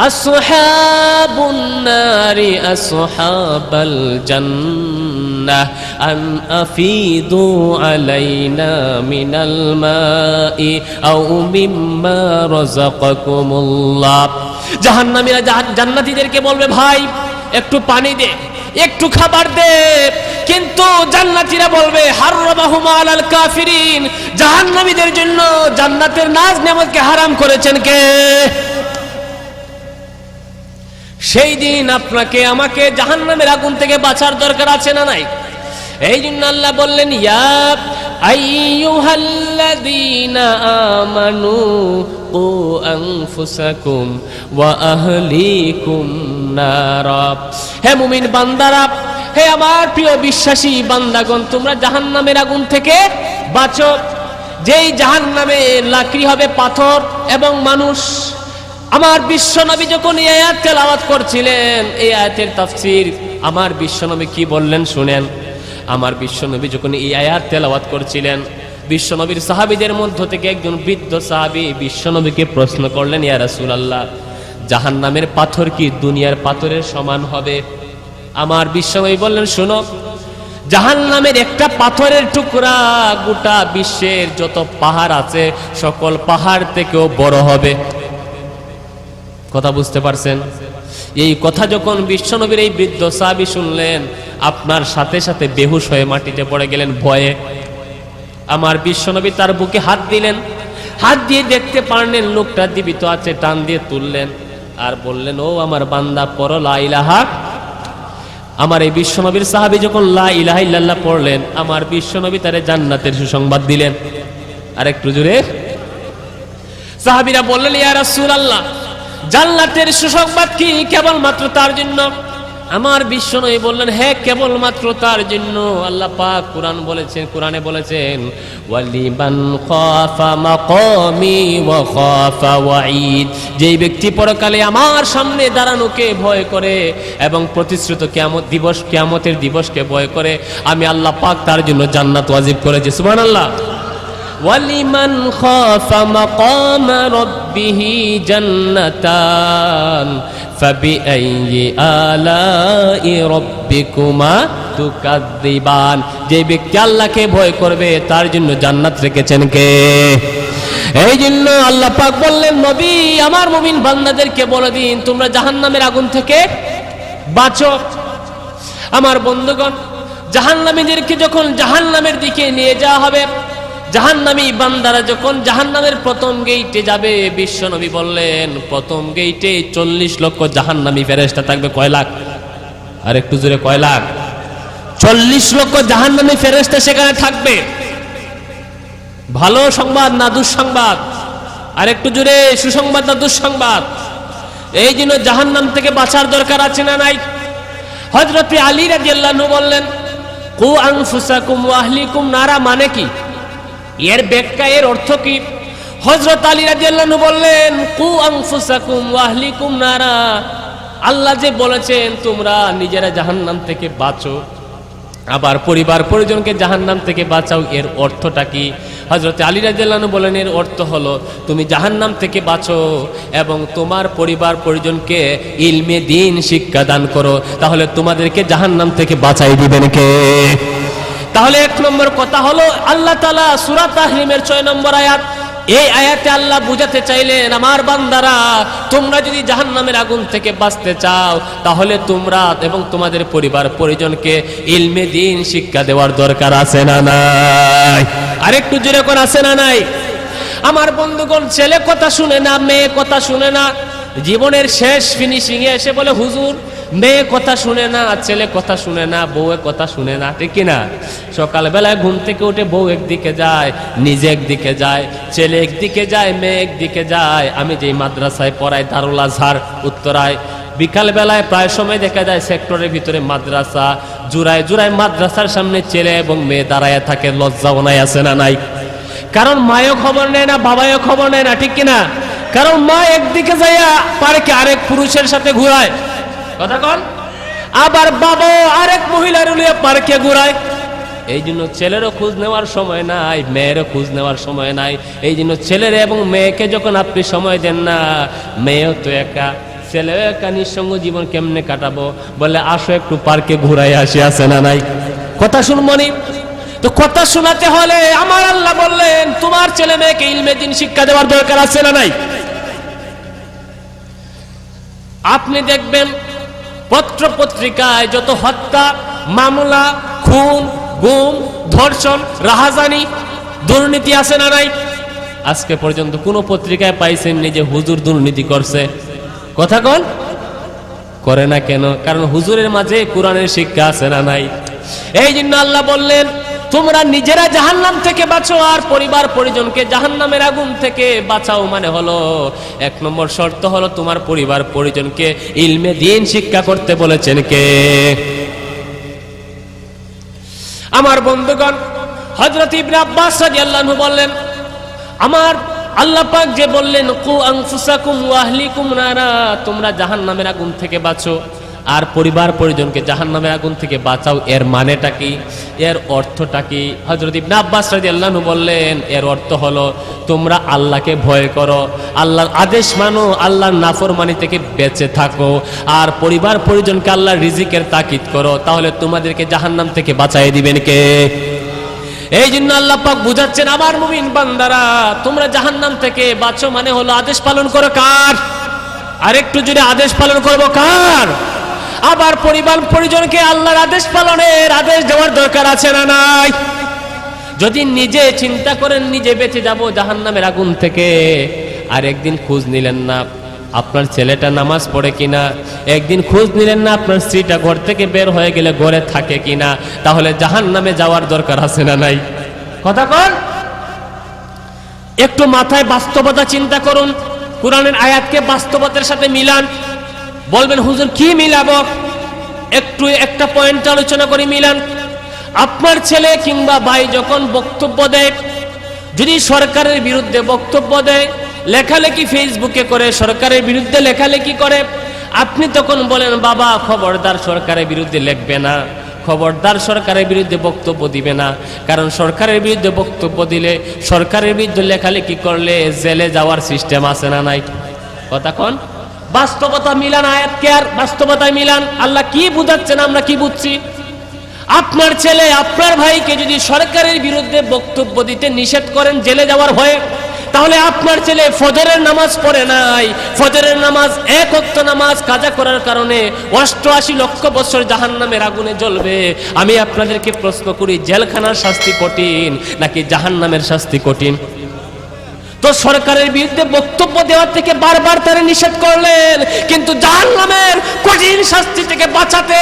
আসহাবুন নারি আসহাবাল জান্নাহ আন আফিদু আলাইনা মিনাল মাই আও মিম্মা রাযাকাকুমুল্লাহ। জাহান্নামীরা জান্নাতীদেরকে বলবে ভাই একটু পানি দে, একটু খাবার দে, কিন্তু জান্নাতীরা বলবে হারামাহুমা আলাল কাফিরিন, জাহান্নামীদের জন্য জান্নাতের নাজ নেয়ামতকে হারাম করেছেন কে? সেই দিন আপনাকে আমাকে জাহান্নামের আগুন থেকে বাঁচার দরকার আছে না নাই? এই জন্য আল্লাহ বললেন, ইয়া আইয়ুহাল্লাযীনা আমানু কু আনফুসাকুম ওয়া আহলিকুম নারা। হে মুমিন বান্দারা, হে আমার প্রিয় বিশ্বাসী বান্দাগণ, তোমরা জাহান্নামের আগুন থেকে বাঁচো। যেই জাহান্নামে লাকড়ি হবে পাথর এবং মানুষ। আমার বিশ্বনবী যখন এই আয়াত তেলাওয়াত করছিলেন, এই আয়াতের তাফসীর আমার বিশ্বনবী কি বললেন শুনেন। আমার বিশ্বনবী যখন এই আয়াত তেলাওয়াত করছিলেন, বিশ্বনবীর সাহাবীদের মধ্য থেকে একজন বৃদ্ধ সাহাবী বিশ্বনবীকে প্রশ্ন করলেন, ইয়া রাসূলুল্লাহ, জাহান্নামের পাথর কি দুনিয়ার পাথরের সমান হবে? আমার বিশ্বনবী বললেন, শোনো, জাহান্নামের একটা পাথরের টুকরা গোটা বিশ্বের যত পাহাড় আছে সকল পাহাড় থেকেও বড় হবে। কথা বুঝতে পারছেন? এই কথা যখন বিশ্বনবীর এই বৃদ্ধ সাহাবী শুনলেন, আপনার সাথে সাথে বেহুশ হয়ে মাটিতে পড়ে গেলেন ভয়ে। আমার বিশ্বনবী তার বুকে হাত দিলেন, হাত দিয়ে দেখতে পারলেন লোকটা জীবিত আছে, টান দিয়ে তুললেন আর বললেন, ও আমার বান্দা পড়ো লা ইলাহা। আমার এই বিশ্বনবীর সাহাবী যখন লা ইলাহা ইল্লাল্লাহ পড়লেন, আমার বিশ্বনবী তারে জান্নাতের সুসংবাদ দিলেন। আর একটু জোরে। সাহাবীরা বললেন, ইয়া রাসূলুল্লাহ, জান্নাতের সুসংবাদ কি কেবলমাত্র তার জন্য? আমার বিশ্বনবী বললেন, হ্যাঁ কেবলমাত্র তার জন্য। আল্লাহ পাক কোরআনে বলেছেন ওয়ালিমান খাফা মাকামি ওয়া খাফা ওয়াঈদ, যেই ব্যক্তি পরকালে আমার সামনে দাঁড়ানোকে ভয় করে এবং প্রতিশ্রুত কিয়ামতের দিবসকে ভয় করে, আমি আল্লাহ পাক তার জন্য জান্নাত ওয়াজিব করেছি। সুবহানাল্লাহ। ওয়ালিমান খাফা মাকামা রাব্বিহি জান্নাতান ফাবিআইয়ি আলাই রাব্বিকুমা তুকাযযিবান, যে ব্যক্তি আল্লাহকে ভয় করবে তার জন্য জান্নাত রেখেছেন কে? এই জন্য আল্লাহ পাক বললেন, নবী আমার মুমিন বান্দাদেরকে বলে দিন তোমরা জাহান্নামের আগুন থেকে বাঁচো। আমার বন্ধুগণ, জাহান্নামীদেরকে যখন জাহান্নামের দিকে নিয়ে যাওয়া হবে, জাহান্নামী বান্দারা যখন জাহান্নামের প্রথম গেইটে যাবে, বিশ্বনবী বললেন প্রথম গেইটে 40 লক্ষ জাহান্নামী ফেরেশতা থাকবে। কয় লাখ? আর একটু জোরে, কয় লাখ? 40 লক্ষ জাহান্নামী ফেরেশতা সেখানে থাকবে। ভালো সংবাদ না দুঃসংবাদ? আর একটু জোরে, সুসংবাদ না দুঃসংবাদ? এই জন্য জাহান্নাম থেকে বাঁচার দরকার আছে না নাই? হযরত আলী রাদিয়াল্লাহু আনহু বললেন, কু আনফুসাকুম ওয়া আহলিকুম নারা মানে কি? এর ব্যাখ্যা, এর অর্থ কি? হযরত আলী রাদিয়াল্লাহু আনহু বললেন, কু আনফুসাকুম ওয়া আহলিকুম নারা, আল্লাহ যে বলেছেন তোমরা নিজেরা জাহান্নাম থেকে বাঁচো, আবার পরিবার পরিজনকে জাহান্নাম থেকে বাঁচাও, এর অর্থটা কি? হযরত আলী রাদিয়াল্লাহু আনহু বলেন, এর অর্থ হলো তুমি জাহান্নাম থেকে বাঁচো এবং তোমার পরিবার পরিজনকে ইলমে দ্বীন শিক্ষা দান করো, তাহলে তোমাদেরকে জাহান্নাম থেকে বাঁচাই দিবেন কে? তাহলে এক নম্বর কথা হলো, আল্লাহ তাআলা সূরা তাহরিমের 6 নম্বর আয়াত, এই আয়াতে আল্লাহ বুঝাতে চাইলেন, আমার বান্দারা তোমরা যদি জাহান্নামের আগুন থেকে বাঁচতে চাও তাহলে তোমরা এবং তোমাদের পরিবার পরিজনকে ইলমে দ্বীন শিক্ষা দেওয়ার দরকার আছে না নাই? আরেকটু জোরে করে, আছে না নাই? আমার বন্ধুগণ, ছেলে কথা শুনে না, মেয়ে কথা শুনে না, জীবনের শেষ ফিনিশিং এ এসে বলে, হুজুর মেয়ে কথা শুনে না, ছেলে কথা শুনে না, বউ কথা শুনে না, ঠিক কিনা? সকালবেলায় ঘুম থেকে উঠে বউ একদিকে যায়, নিজে একদিকে যায়, ছেলে একদিকে যায়, মেয়ে একদিকে যায়। আমি যেই মাদ্রাসায় পড়াই দারুল আজহার উত্তরায়, বিকাল বেলায় প্রায় সময় দেখা যায় সেক্টরের ভিতরে মাদ্রাসা, জুড়ায় জুড়ায় মাদ্রাসার সামনে ছেলে এবং মেয়ে দাঁড়ায় থাকে, লজ্জাও নাই, আছে না নাই? কারণ মায়ও খবর নেয় না, বাবাও খবর নেয় না, ঠিক কিনা? কারণ মা একদিকে যাইয়া পার্কে আরেক পুরুষের সাথে ঘুরায়, কথা কন, আবার বাবাও আরেক মহিলার লিয়ে পার্কে ঘুরায়। এই জন্য ছেলেরও খোঁজ নেওয়ার সময় নাই, মেয়েরও খোঁজ নেওয়ার সময় নাই। এই জন্য ছেলের এবং মেয়েকে যখন আপনি সময় দেন না, মেয়েও তো একা, ছেলেও একা, নিঃসঙ্গ জীবন কেমনে কাটাবো? বলে আসো একটু পার্কে ঘুরাই আসি, আছে না নাই? কথা শুনবনি? তো কথা শোনাতে হলে আমার আল্লাহ বললেন তোমার ছেলে মেয়েকে ইলমে দ্বীন শিক্ষা দেওয়ার দরকার আছে না নাই? আপনি দেখবেন পত্র পত্রিকায় যত হত্যা মামলা, খুন, গুম, ধর্ষণ, রাহাজানি, দুর্নীতি আছে না নাই? আজকে পর্যন্ত কোন পত্রিকায় পাইছেন যে হুজুর দুর্নীতি করছে? কথা কন, করে না কেন? কারণ হুজুরের মাঝে কোরআনের শিক্ষা আছে না নাই? এই জন্য আল্লাহ বললেন তোমরা নিজেরা জাহান্নাম থেকে বাঁচো আর পরিবার পরিজনকে জাহান্নামের আগুন থেকে বাঁচাও। মানে হলো এক নম্বর শর্ত হলো তোমার পরিবার পরিজনকে ইলমে দ্বীন শিক্ষা করতে বলেছেন কে? আমার বন্ধুগণ, হযরত ইবনে আব্বাস রাদিয়াল্লাহু আনহু বললেন আমার আল্লাহ পাক যে বললেন কু আনফুসাকুম ওয়া আহলিকুম নারা, তোমরা জাহান্নামের আগুন থেকে বাঁচো আর পরিবার পরিজনকে জাহান্নামের আগুন থেকে বাঁচাও, এর মানেটা কি? এর অর্থটা কি? হযরত ইবনে আব্বাস রাদিয়াল্লাহু আনহু বললেন এর অর্থ হলো তোমরা আল্লাহকে ভয় করো, আল্লাহর আদেশ মানো, আল্লাহর নাফরমানি থেকে বেঁচে থাকো আর পরিবার পরিজনকে আল্লাহর রিজিকের তাকিদ করো, তাহলে তোমাদেরকে জাহান্নাম থেকে বাঁচাই দিবেন কে? এই জন্য আল্লাহ পাক বুঝাচ্ছেন আমার মুমিন বান্দারা তোমরা জাহান্নাম থেকে বাঁচো, মানে হলো আদেশ পালন করো কার? আর একটু যদি আদেশ পালন করবো কার? আবার পরিবার পরিজনকে আল্লাহর আদেশ পালনের আদেশ দেওয়ার দরকার আছে না নাই? যদি নিজে চিন্তা করেন নিজে বেঁচে যাব জাহান্নামের আগুন থেকে, আর একদিন খোঁজ নিলেন না আপনার ছেলেটা নামাজ পড়ে কিনা, একদিন খোঁজ নিলেন না আপনার স্ত্রীটা ঘর থেকে বের হয়ে গেলে ঘরে থাকে কিনা, তাহলে জাহান্নামে যাওয়ার দরকার আছে না নাই? কথা কন, একটু মাথায় বাস্তবতা চিন্তা করুন, কোরআনের আয়াতকে বাস্তবতার সাথে মিলান। বলবেন হুজুর কি মিলাবো? একটু একটা পয়েন্ট আলোচনা করি, মিলান। আপনার ছেলে কিংবা ভাই যখন বক্তব্য দেয়, যদি সরকারের বিরুদ্ধে বক্তব্য দেয়, লেখালেখি ফেসবুকে করে, সরকারের বিরুদ্ধে লেখালেখি করে, আপনি তখন বলেন বাবা খবরদার সরকারের বিরুদ্ধে লিখবে না, খবরদার সরকারের বিরুদ্ধে বক্তব্য দিবে না, কারণ সরকারের বিরুদ্ধে বক্তব্য দিলে, সরকারের বিরুদ্ধে লেখালেখি করলে জেলে যাওয়ার সিস্টেম আছে না নাই? কথা কন, বাস্তবতা মিলান, আয়াতকে আর বাস্তবতায় মিলান। আল্লাহ কি বুঝাচ্ছেন, আমরা কি বুঝছি? আপনার ছেলে আপনার ভাইকে যদি সরকারের বিরুদ্ধে বক্তব্য দিতে নিষেধ করেন জেলে যাওয়ার ভয়ে, তাহলে আপনার ছেলে ফজরের নামাজ পড়ে নাই, ফজরের নামাজ এক ওয়াক্ত নামাজ কাজা করার কারণে 88 লক্ষ বছর জাহান্নামের আগুনে জ্বলবে। আমি আপনাদেরকে প্রশ্ন করি, জেলখানার শাস্তি কঠিন নাকি জাহান্নামের শাস্তি কঠিন? তো সরকারের বিরুদ্ধে বক্তব্য দেওয়ার থেকে বারবার তারা নিষেধ করলেন, কিন্তু জাহান্নামের কঠিন শাস্তি থেকে বাঁচাতে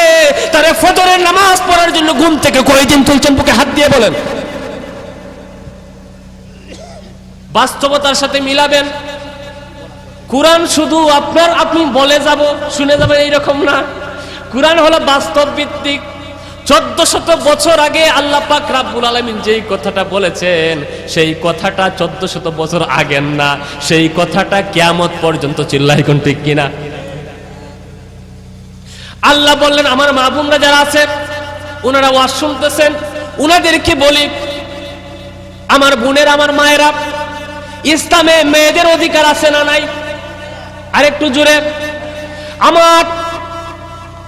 তারা ফজরের নামাজ পড়ার জন্য ঘুম থেকে কয়দিন তুলছেন? বুকে হাত দিয়ে বলেন। বাস্তবতার সাথে মিলাবেন। কুরআন শুধু আপনি বলে যাব শুনে যাবেন এইরকম না, কুরআন হলো বাস্তব ভিত্তিক। 1400 বছর আগে আল্লাহ পাক রাব্বুল আলামিন যেই কথাটা বলেছেন, সেই কথাটা 1400 বছর আগের না, সেই কথাটা কিয়ামত পর্যন্ত চিল্লায় কোন ঠিক কিনা? আল্লাহ বললেন আমার মা বোনরা যারা আছে ওনারা ওয়াজ শুনতেছেন, ওনাদেরকে বলি আমার বোনের আমার মায়েরা, ইসলামে মেয়েদের অধিকার আছে না নাই? আর একটু জোরে।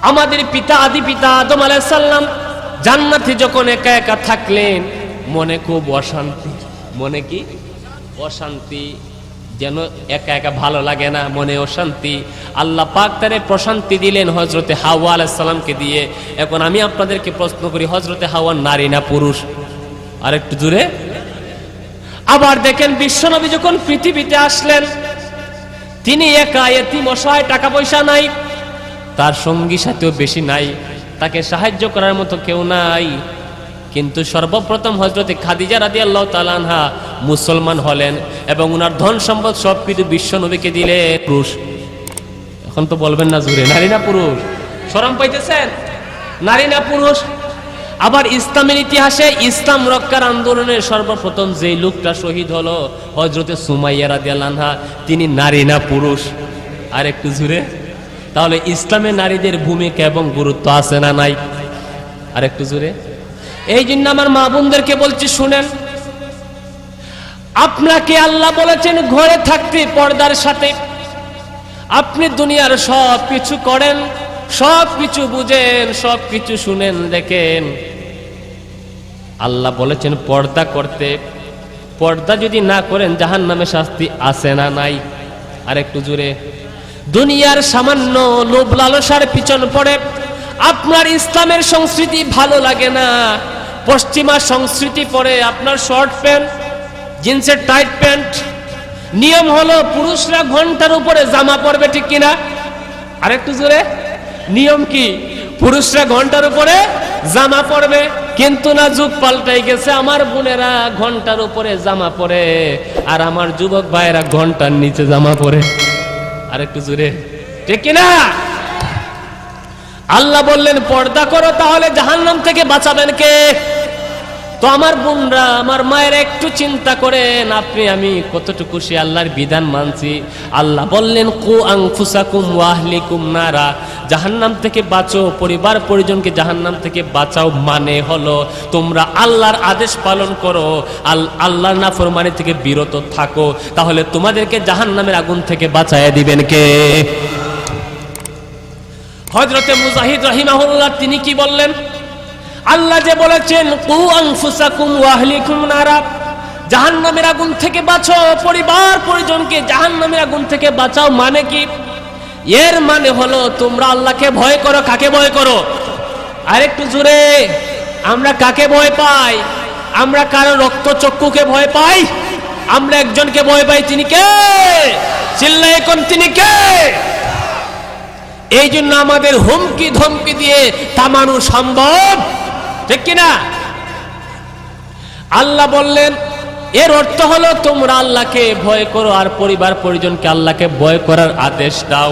আমাদের পিতা আদি পিতা আদম আলাইহিস সালাম জান্নাতে যখন একা একা থাকলেন, মনে খুব অশান্তি, মনে কি অশান্তি, যেন একা একা ভালো লাগে না, মনে অশান্তি। আল্লাহ পাক তারে প্রশান্তি দিলেন হযরতে হাওয়া আলাইহিস সালামকে দিয়ে। এখন আমি আপনাদেরকে প্রশ্ন করি, হযরতে হাওয়া নারী না পুরুষ? আর একটু জোরে। আবার দেখেন বিশ্বনবী যখন পৃথিবীতে আসলেন, তিনি একা এতিম অসহায়, টাকা পয়সা নাই, তার সঙ্গী সাথীও বেশি নাই, তাকে সাহায্য করার মতো কেউ নাই। কিন্তু সর্বপ্রথম হযরতে খাদিজা রাদিয়াল্লাহু তাআলা আনহা মুসলমান হলেন এবং ওনার ধন সম্পদ সব কিছু বিশ্বনবীকে দিলেন। পুরুষ? এখন তো বলবেন না জোরে, নারী না পুরুষ? শরম পাইতেছেন? নারী না পুরুষ? আবার ইসলামের ইতিহাসে ইসলাম রক্ষার আন্দোলনের সর্বপ্রথম যে লোকটা শহীদ হলো হযরতে সুমাইয়া রাদিয়াল্লাহু আনহা, তিনি নারী না পুরুষ? আর একটু জুড়ে। তাহলে ইসলামে নারীদের ভূমিকা এবং গুরুত্ব আছে না নাই? আর একটু জুড়ে। এই জন্য আমার মা বোনদেরকে বলছি, শুনেন, আপনাকে আল্লাহ বলেছেন ঘরে থাকতে পর্দার সাথে। আপনি দুনিয়ার সব কিছু করেন, সব কিছু বুঝেন, সব কিছু শুনেন, দেখেন, আল্লাহ বলেছেন পর্দা করতে। পর্দা যদি না করেন জাহান্নামে শাস্তি আছে না নাই? আর একটু জোরে। দুনিয়ার সামান্য লোভ লালসার পিছন পড়ে আপনার ইসলামের সংস্কৃতি ভালো লাগে না, পশ্চিমা সংস্কৃতি পরে আপনার শর্ট প্যান্ট, জিন্সের টাইট প্যান্ট। নিয়ম হলো পুরুষরা ঘন্টার উপরে জামা পরবে, ঠিক কিনা? আরেকটু জোরে। নিয়ম কি? পুরুষরা ঘন্টার উপরে জামা পরবে। কিন্তু না, যুগ পাল্টাই গেছে, আমার বোনেরা ঘন্টার উপরে জামা পরে আর আমার যুবক ভাইয়েরা ঘন্টার নিচে জামা পরে। আরেকটু জোরে, ঠিক কিনা? আল্লাহ বললেন পর্দা করো, তাহলে জাহান্নাম থেকে বাঁচাবেন কে? তো আমার বোনরা, আমার মায়ের একটু চিন্তা করেন, আপনি আমি কতটুকু সে আল্লাহর বিধান মানছি। আল্লাহ বললেন কু আনফুসাকুম ওয়া আহলিকুম নারা, জাহান্নাম থেকে বাঁচো, পরিবার পরিজনকে জাহান্নাম থেকে বাঁচাও। মানে হলো তোমরা আল্লাহর আদেশ পালন করো, আল্লাহর নাফরমানি থেকে বিরত থাকো, তাহলে তোমাদেরকে জাহান্নামের আগুন থেকে বাঁচায়া দিবেন কে? হযরতে মুজাহিদ রাহিমাহুল্লাহ তিনি কি বললেন? আল্লাহ যে বলেছেন কু আনফুসাকুম ওয়া আহলিকুম নারা, জাহান্নামের আগুন থেকে বাঁচো, পরিবার পরিজনকে জাহান্নামের আগুন থেকে বাঁচাও, মানে কি? এর মানে হলো তোমরা আল্লাহকে ভয় করো। কাকে ভয় করো? আরেকটু জোরে। আমরা কাকে ভয় পাই? আমরা কারো রক্ত চক্ষুকে ভয় পাই? আমরা একজনকে ভয় পাই, তিনি কে? চিল্লায়ে কোন, তিনি কে? এই জন্য আমাদের হুমকি ধমকি দিয়ে থামানো সম্ভব, ঠিক কিনা? আল্লাহ বললেন এর অর্থ হলো তোমরা আল্লাহকে ভয় করো আর পরিবার পরিজনকে আল্লাহকে ভয় করার আদেশ দাও।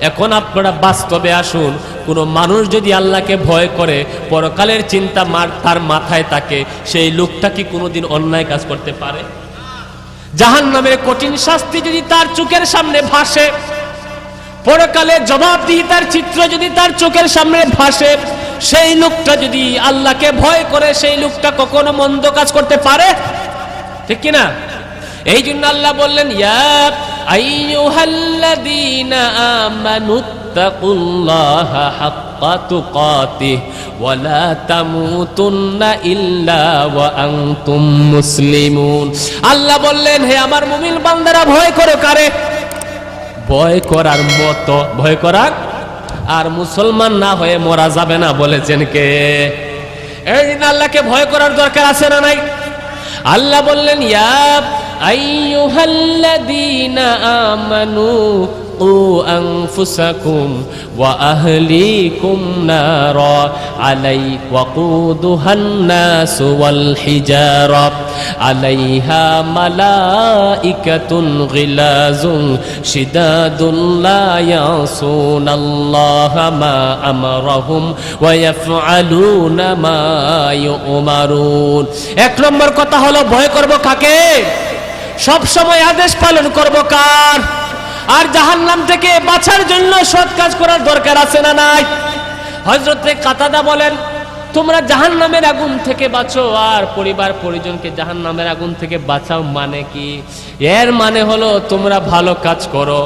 এখন আপনারা বাস্তবে আসুন, কোনো মানুষ যদি আল্লাহকে ভয় করে, পরকালের চিন্তা তার মাথায় থাকে, সেই লোকটা কি কোনোদিন অন্যায় কাজ করতে পারে? জাহান্নামের কঠিন শাস্তি যদি তার চোখের সামনে ভাসে, পরকালে জবাবদিহিতার চিত্র যদি তার চোখের সামনে ভাসে, সেই লোকটা যদি আল্লাহকে ভয় করে, সেই লোকটা কখনো মন্দ কাজ করতে পারে? ঠিক কিনা? এই জন্য আল্লাহ বললেন ইয়া আইয়ুহাল্লাযীনা আমানুত্তাকুল্লাহা হাক্কা তুকাতিহি ওয়া লা তামুতুন্না ইল্লা ওয়া আনতুম মুসলিমুন। আল্লাহ বললেন হে আমার মুমিন বান্দারা, ভয় করো কারে? ভয় করার মতো ভয় করার, আর মুসলমান না হয়ে মরা যাবে না বলেছেন কে? এই জন্য আল্লাহকে ভয় করার দরকার আছে না নাই? আল্লাহ বললেন ইয়া আইয়ুহাল্লাযীনা আমানু কু আনফুসাকুম ওয়া আহলিকুম নারা ওয়াকুদুহান নাস ওয়াল হিজারা আলাইহা মালাইকাতুন গিলাজুন শিদাদুন লা ইয়াসুনাল্লাহা মা আমারাহুম ওয়া ইয়াফআলুনা মা ইউমারুন। এক নম্বর কথা হলো ভয় করব কাকে? সব সময় আদেশ পালন করব কার? আর জাহান্নাম থেকে বাঁচার জন্য সৎ কাজ করার দরকার আছে না নাই? হযরতে কাতাদা বলেন তোমরা জাহান্নামের আগুন থেকে বাঁচো আর পরিবার পরিজনকে জাহান্নামের আগুন থেকে বাঁচাও, মানে কি? এর মানে হলো তোমরা ভালো কাজ করো,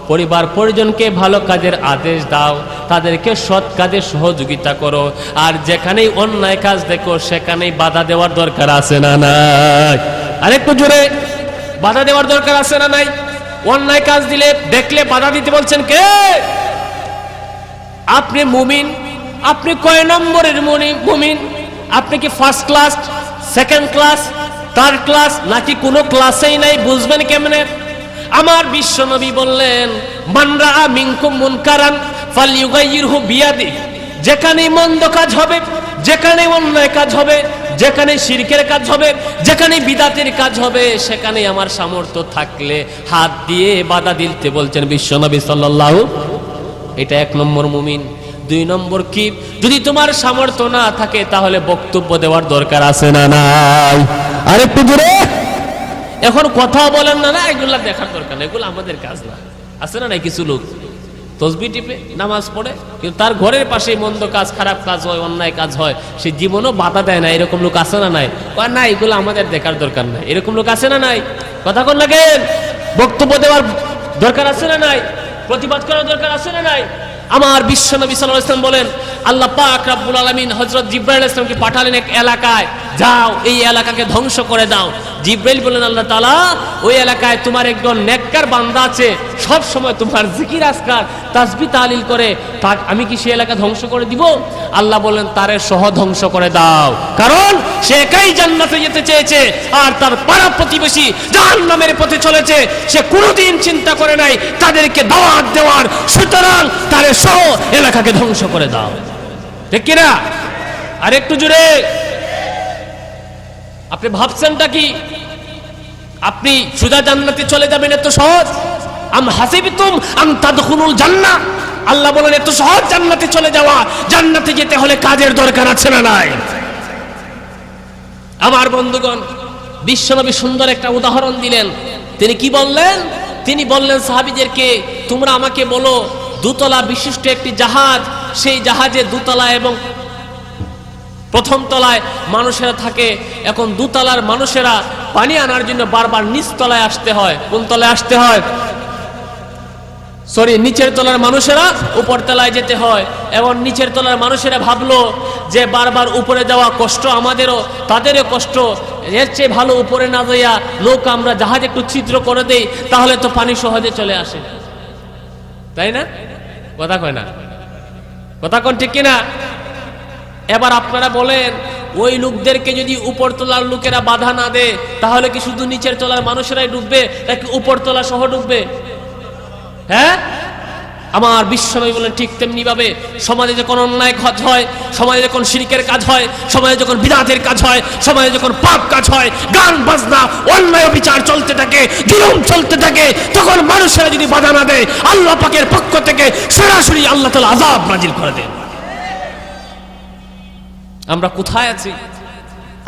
পরিবার পরিজনকে ভালো কাজের আদেশ দাও, তাদেরকে সৎ কাজে সহযোগিতা করো, আর যেখানেই অন্যায় কাজ দেখো সেখানেই বাধা দেওয়ার দরকার আছে না নাই? আরেকটু জোরে, বাধা দেওয়ার দরকার আছে না নাই? অন্যায় কাজ দিলে দেখলে বাধা দিতে বলছেন কে? আপনি মুমিন, আপনি কয় নম্বরের মুমিন? আপনি কি first class, second class, third class, নাকি কোনো ক্লাসেই নাই? বুঝবেন কেমনে? আমার বিশ্বনবী বললেন মান রাআ মিনকুম মুনকারান ফালইউগাইয়িরহু বিয়াদিহি, যেখানে মন্দ কাজ হবে, যেখানে অন্যায় কাজ হবে, যেখানে শিরকের কাজ হবে, যেখানে বিদাতের কাজ হবে, সেখানে আমার সামর্থ্য থাকলে হাত দিয়ে বাধা দিতে বলছেন বিশ্বনবী সাল্লাল্লাহু। এটা এক নম্বর মুমিন। 2 নম্বর কি, যদি তোমার সামর্থ্য না থাকে তাহলে বক্তব্য দেওয়ার দরকার আছে না নাই? আরেকটু জোরে। এখন কথা বলেন না, না এগুলা দেখার দরকার না, এগুলো আমাদের কাজ না। আছে না নাই কিছু লোক তসবিহ টিপে নামাজ পড়ে, কিন্তু তার ঘরের পাশে মন্দ কাজ, খারাপ কাজ হয়, অন্যায় কাজ হয়, সে জীবনও বাধা দেয় না। এরকম লোক আছে না নাই? না, এগুলো আমাদের দেখার দরকার নাই। এরকম লোক আছে না নাই? কথা কোন লাগেন? বক্তব্য দেওয়ার দরকার আছে না নাই? প্রতিবাদ করার দরকার আছে না নাই? আমার বিশ্ব নবী সাল্লাল্লাহু আলাইহি ওয়াসাল্লাম বলেন, আল্লাহ পাক রব্বুল আলামিন হযরত জিবরাইল আলাইহিস সালামকে পাঠালেন এক এলাকায়, যাও এই এলাকাকে ধ্বংস করে দাও। জিবরাইল বলেন, আল্লাহ তাআলা ওই এলাকায় তোমার একজন নেককার বান্দা আছে, সব সময় তোমার জিকির আজকার তাসবিহ তাহলিল করে, তাক আমি কি সেই এলাকা ধ্বংস করে দিব? আল্লাহ বলেন, তারে সহ ধ্বংস করে দাও, কারণ সে একাই জান্নাতে যেতে চেয়েছে আর তার পাড়া প্রতিবেশী জাহান্নামের পথে চলেছে। সে কোনোদিন চিন্তা করে নাই তাদেরকে দাওয়াত দেওয়ার, সুতরাং তারে সহ এলাকাকে ধ্বংস করে দাও। ঠিক কিনা? আর একটু জোরে। আপনি ভাবছেনটা কি আপনি সুজা জান্নাতে চলে যাবেন এত সহজ? আম হাসিবতুম আন তাদখুলুল জান্নাহ, আল্লাহ বলেন এত সহজ জান্নাতে চলে যাওয়া? জান্নাতে যেতে হলে কাজের দরকার আছে না নাই? আমার বন্ধুগণ, বিশ্বনবী সুন্দর একটা উদাহরণ দিলেন। তিনি কি বললেন? তিনি বললেন সাহাবীদেরকে, তোমরা আমাকে বলো দুতলা বিশিষ্ট একটি জাহাজ, সেই জাহাজে দুতলা এবং প্রথম তলায় মানুষেরা থাকে। এখন দুতলার মানুষেরা পানি আনার জন্য বারবার নিচ তলায় আসতে হয়। কোন তলায় আসতে হয়? নিচের তলার মানুষেরা উপর তলায় যেতে হয়। এবং নিচের তলার মানুষেরা ভাবলো যে বারবার উপরে যাওয়া কষ্ট, আমাদেরও তাদেরও কষ্ট, এর চেয়ে ভালো উপরে না যাইয়া নৌকা আমরা জাহাজ একটু ছিদ্র করে দেই, তাহলে তো পানি সহজে চলে আসে, তাই না? কথা কয় না? কথা কোন ঠিক কিনা? এবার আপনারা বলেন, ওই লোকদেরকে যদি উপর তলার লোকেরা বাধা না দেয়, তাহলে কি শুধু নিচের তলার মানুষেরাই ডুববে নাকি উপর তলা সহ ডুববে? হ্যাঁ, আমার বিশ্বনবী বলেন ঠিক তেমনি ভাবে সমাজে যখন অন্যায় কাজ হয়, সমাজে যখন শিরকের কাজ হয়, সমাজে যখন বিদআতের কাজ হয়, সমাজে যখন পাপ কাজ হয়, গান বাজনা, অন্যায় বিচার চলতে থাকে, জুলুম চলতে থাকে, তখন মানুষেরা যদি বাধা না দেয়, আল্লাহ পাকের পক্ষ থেকে সরাসরি আল্লাহ তাআলা আযাব নাজিল করে দেন। আমরা কোথায় আছি?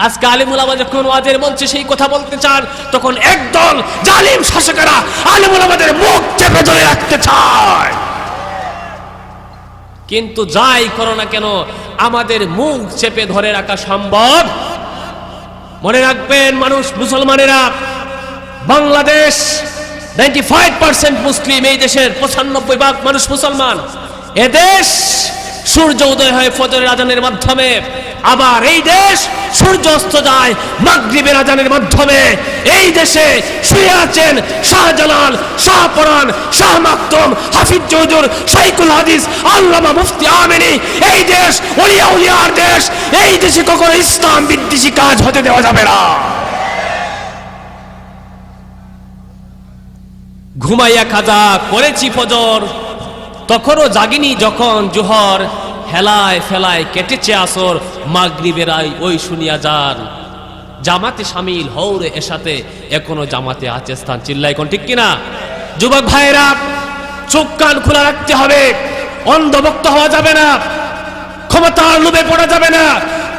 আজকে আলেম ওলামা যখন ওয়াজের মঞ্চে সেই কথা বলতে চান, তখন একদল জালিম শাসকেরা আলেম ওলামাদের মুখ চেপে ধরে রাখতে চায়। কিন্তু যাই করো না কেন, আমাদের মুখ চেপে ধরে রাখা সম্ভব। মনে রাখবেন মানুষ, মুসলমানেরা, বাংলাদেশ 95% মুসলিম, এই দেশের 95% মানুষ মুসলমান। এদেশ সূর্য উদয় হয় ফজরের আজানের মাধ্যমে, আবার এই দেশ সূর্য অস্ত যায় মাগরিবের আজানের মাধ্যমে। এই দেশে শুয়ে আছেন শাহজালাল, শাহপরান, শাহ মাকতুম, হাফিজ চৌধুরী, শাইখুল হাদিস, আল্লামা মুফতি আমিনী। এই দেশ ওলিয়া উলিয়ার দেশ। এই দেশে কখনো ইসলাম বিদ্বেষী কাজ হতে দেওয়া যাবে না। ঘুমাইয়া কাজা করেছি ফজর, তখনও জাগিনি যখন জোহর, হেলায় ফেলায় কেটেছে আসর, মাগরিবের ওই শুনিয়া যান, জামাতে শামিল হওরে এসাতে, এখনো জামাতে আছে স্থান। চিল্লাই কোন ঠিক কিনা? যুবক ভাইরা, চোখ কান খোলা রাখতে হবে, অন্ধভক্ত হওয়া যাবে না, ক্ষমতার লোভে পড়া যাবে না।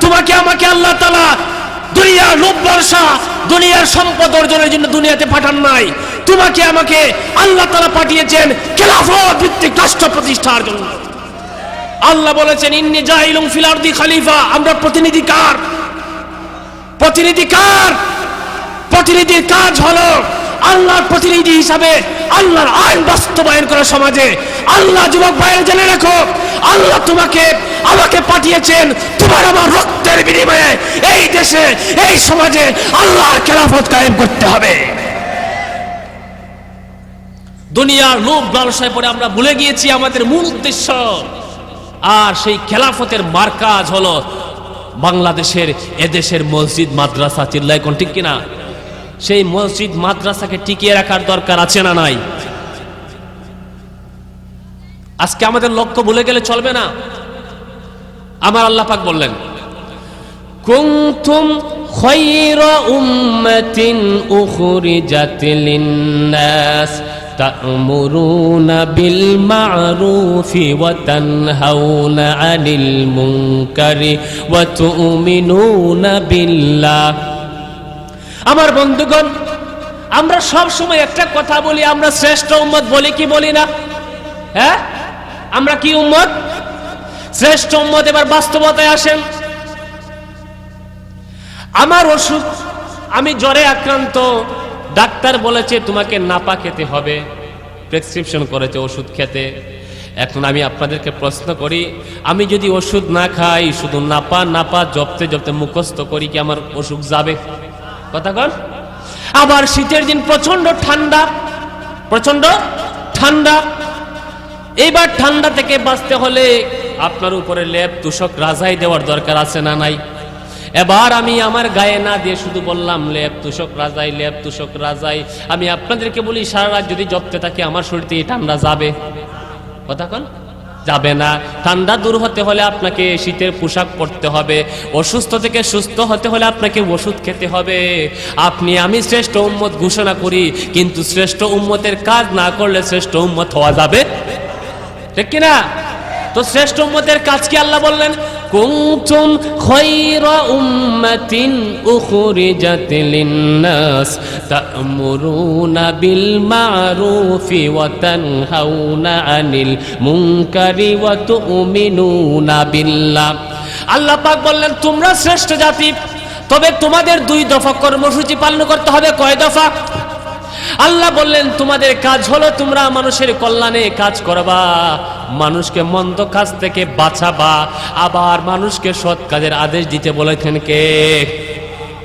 তোমাকে আমাকে আল্লাহ তাআলা দুনিয়ার লোভ বর্ষা, দুনিয়ার সম্পদ অর্জনের জন্য দুনিয়াতে পাঠান নাই। তোমাকে আমাকে আল্লাহ তাআলা পাঠিয়েছেন খেলাফত ভিত্তিক রাষ্ট্র প্রতিষ্ঠার জন্য। আল্লাহ বলেছেন, ইন্নী জাইলুন ফিল আরদি খলিফা। আমরা প্রতিনিধি কার? প্রতিনিধির কাজ হলো আল্লাহর প্রতিনিধি হিসাবে আল্লাহর আইন বাস্তবায়ন করা সমাজে। আল্লাহ, যুবক ভাইরা জেনে রাখো, আল্লাহ তোমাকে আমাকে পাঠিয়েছেন তোমার আমার রক্তের বিনিময়ে এই দেশে, এই সমাজে আল্লাহর খেলাফত কায়েম করতে হবে। দুনিয়ার লোভ লালসায় পড়ে আমরা ভুলে গিয়েছি আমাদের মূল উদ্দেশ্য। আর সেই খেলাফতের মার্কাজ হলো বাংলাদেশের এদেশের মসজিদ মাদ্রাসা। চিল্লাই কোন ঠিক কিনা? সেই মসজিদ মাদ্রাসাকে টিকিয়ে রাখার দরকার আছে না নাই? আজকে আমাদের লক্ষ্য ভুলে গেলে চলবে না। আমার আল্লাহ পাক বললেন, কুনতুম খায়রা উম্মাতিন উখরিজাত লিন-নাস তা'মুরুনা বিল মা'রুফি ওয়া তানহাউনা আনিল মুনকারি ওয়া তু'মিনুনা বিল্লাহ। আমার বন্ধুগণ, আমরা সব সময় একটা কথা বলি, আমরা শ্রেষ্ঠ উম্মত বলি কি বলি না? হ্যাঁ, আমরা কি উম্মত? শ্রেষ্ঠ উম্মত। এবার বাস্তবতায় আসেন। আমার অসুখ, আমি জ্বরে আক্রান্ত, ডাক্তার বলেছে তোমাকে নাপা খেতে হবে, প্রেসক্রিপশন করেছে ওষুধ খেতে। এখন আমি আপনাদেরকে প্রশ্ন করি, আমি যদি ওষুধ না খাই, শুধু নাপা নাপা জপতে জপতে মুখস্থ করি, কি আমার অসুখ যাবে? কথা কন। আবার শীতের দিন প্রচন্ড ঠান্ডা, প্রচন্ড ঠান্ডা। এইবার ঠান্ডা থেকে বাঁচতে হলে আপনার উপরে লেপ তুষক রাজাই দেওয়ার দরকার আছে না নাই? এবার আমি আমার গায়ে না দিয়ে শুধু বললাম লেপ তুষক রাজাই, লেপ তুষক রাজাই। আমি আপনাদেরকে বলি, সারা রাত যদি জপতে থাকি আমার শরীর থেকে ঠান্ডা যাবে? কথা কন, যাবে না। ঠান্ডা দূর হতে হলে আপনাকে শীতের পোশাক পরতে হবে, অসুস্থ থেকে সুস্থ হতে হলে আপনাকে ওষুধ খেতে হবে। আপনি আমি শ্রেষ্ঠ উম্মত ঘোষণা করি, কিন্তু শ্রেষ্ঠ উম্মতের কাজ না করলে শ্রেষ্ঠ উম্মত হওয়া যাবে? ঠিক কিনা? তো শ্রেষ্ঠ উম্মতের কাজ কি আল্লাহ বললেন? কুনতুম খায়রা উম্মাতিন উখরিজাত লিন-নাস তা'মুরুনা বিল মা'রুফি ওয়া তানহাউনা আনিল মুনকারি ওয়া তু'মিনুনা বিল্লাহ। আল্লাহ পাক বললেন তোমরা শ্রেষ্ঠ জাতি, তবে তোমাদের 2 দফা কর্মসূচি পালন করতে হবে। কয় দফা? আল্লাহ বললেন তোমাদের কাজ হলো তোমরা মানুষের কল্যাণে কাজ করবা, মানুষকে মন্দ কাজ থেকে বাঁচাবা, আবার মানুষকে সৎ কাজের আদেশ দিতে বলেছেন কে?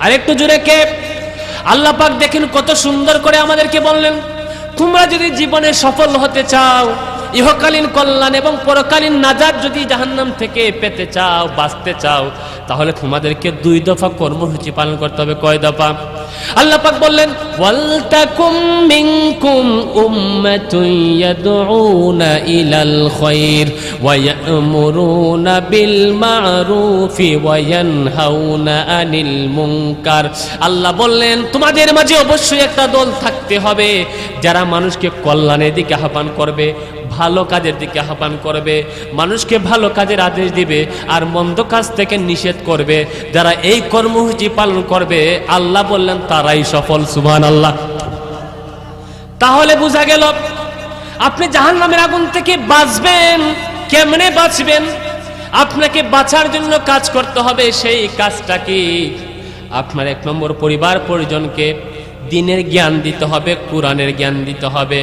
আরেকটু জোরে কে? আল্লাহ পাক দেখেন কত সুন্দর করে আমাদেরকে বললেন, তোমরা যদি জীবনে সফল হতে চাও, ইহকালীন কল্যাণ এবং পরকালীন নাজাত যদি জাহান্নাম থেকে পেতে চাও, বাঁচতে চাও, তাহলে তোমাদেরকে 2 দফা কর্মসূচি পালন করতে হবে। কয় দফা? আল্লাহ পাক বললেন ওয়ালতাকুম মিনকুম উম্মাতুন ইয়াদউনা ইলাল খায়র ওয়া ইয়া'মুরুনা বিল মা'রুফি ওয়া ইয়ানহাউনা আনিল মুনকার। আল্লাহ বললেন তোমাদের মাঝে অবশ্যই একটা দল থাকতে হবে যারা মানুষকে কল্যাণের দিকে আহ্বান করবে, ভালো কাজের দিকে আহ্বান করবে, মানুষকে ভালো কাজের আদেশ দিবে আর মন্দ কাজ থেকে নিষেধ করবে। যারা এই কর্মসূচি পালন করবে আল্লাহ বললেন তারাই সফল। সুবহানাল্লাহ। তাহলে বোঝা গেল আপনি জাহান্নামের আগুন থেকে বাঁচবেন। কেমনে বাঁচবেন? আপনাকে বাঁচার জন্য কাজ করতে হবে। সেই কাজটা কি? আপনার 1 নম্বর পরিবার পরিজনকে দ্বীনের জ্ঞান দিতে হবে, কোরআনের জ্ঞান দিতে হবে।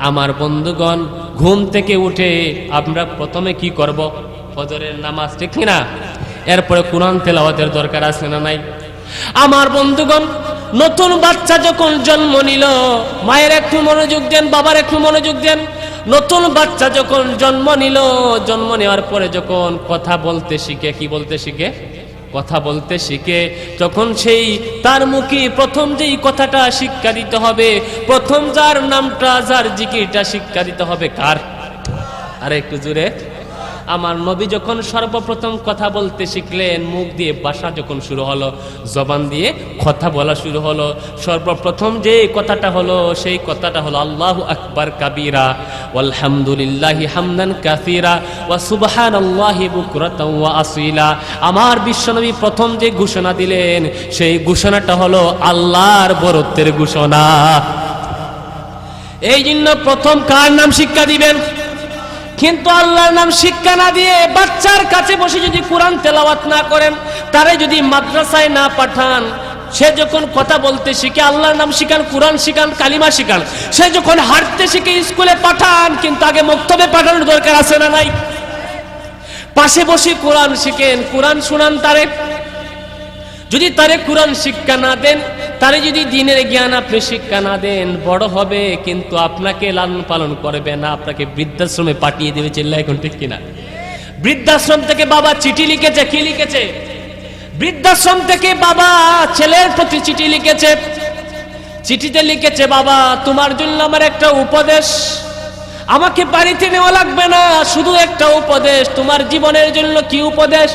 আমার বন্ধুগণ, ঘুম থেকে উঠে আমরা প্রথমে কি করব? ফজরের নামাজ, ঠিক না? এরপরে কোরআন তেলাওয়াতের দরকার আছে না নাই? আমার বন্ধুগণ, নতুন বাচ্চা যখন জন্ম নিল, মায়ের একটু মনোযোগ দেন, বাবার একটু মনোযোগ দেন। নতুন বাচ্চা যখন জন্ম নিল, জন্ম নেওয়ার পরে যখন কথা বলতে শিখে, কি বলতে শিখে? কথা বলতে শিখে, তখন সেই তার মুখে প্রথম যেই কথাটা শিক্ষা দিতে হবে, প্রথম যার নামটা, যার জিকিরটা শিক্ষা দিতে হবে কার? আরে একটু জোরে। আমার নবী যখন সর্বপ্রথম কথা বলতে শিখলেন, মুখ দিয়ে ভাষা যখন শুরু হলো, জবান দিয়ে কথা বলা শুরু হলো, সর্বপ্রথম যে কথাটা হলো সেই কথাটা হলো আল্লাহু আকবার কাবীরা ওয়ালহামদুলিল্লাহি হামদান কাসীরা ওয়া সুবহানাল্লাহি বুকরাতাও ওয়া আসীলা। আমার বিশ্বনবী প্রথম যে ঘোষণা দিলেন সেই ঘোষণাটা হলো আল্লাহর বরত্বের ঘোষণা। এই জন্য প্রথম কার নাম শিক্ষা দিবেন? কিন্তু আল্লাহর নাম শিক্ষা না দিয়ে বাচ্চার কাছে বসে যদি কোরআন তেলাওয়াত না করেন, তারে যদি মাদ্রাসায় না পাঠান, সে যখন কথা বলতে শিখে আল্লাহর নাম শিখান, কোরআন শিখান, কালিমা শিখান, সে যখন হাঁটতে শিখে স্কুলে পাঠান, কিন্তু আগে মক্তবে পাঠানোর দরকার আছে না নাই? পাশে বসে কোরআন শিখেন, কোরআন শুনান তারে। যদি তারে কোরআন শিক্ষা না দেন, তারে যদি দ্বীনের জ্ঞান আপনি শিক্ষা না দেন, বড় হবে কিন্তু আপনাকে লালন পালন করবে না, আপনাকে বৃদ্ধাশ্রমে পাঠিয়ে দেবে। চিল্লায় এখন ঠিক কিনা? বৃদ্ধাশ্রম থেকে বাবা চিঠি লিখেছে। কি লিখেছে? বৃদ্ধাশ্রম থেকে বাবা ছেলের প্রতি চিঠি লিখেছে। চিঠিতে লিখেছে, বাবা তোমার জন্য আমার একটা উপদেশ, আমাকে বাড়িতে নেওয়া লাগবে না, শুধু একটা উপদেশ। তোমার জীবনের জন্য কি উপদেশ?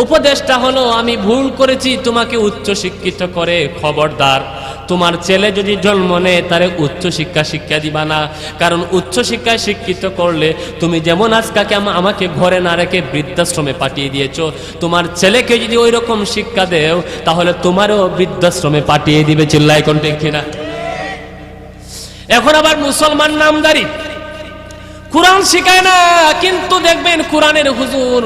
উপদেশটা হলো, আমি ভুল করেছি, তোমাকে উচ্চ শিক্ষিত করে খবরদার, তোমার ছেলে যদি জন্ম নেয় তারে উচ্চ শিক্ষা দিবা না। কারণ উচ্চ শিক্ষায় শিক্ষিত করলে তুমি যেমন আজকে আমাকে ঘরে না রেখে বৃদ্ধাশ্রমে পাঠিয়ে দিয়েছো, তোমার ছেলেকে যদি ওই রকম শিক্ষা দেও তাহলে তোমারও বৃদ্ধাশ্রমে পাঠিয়ে দিবে। চিল্লাই কোন ঠিক কিনা? এখন আবার মুসলমান নামদারি কোরআন শিখায় না, কিন্তু দেখবেন কোরআনের হুজুর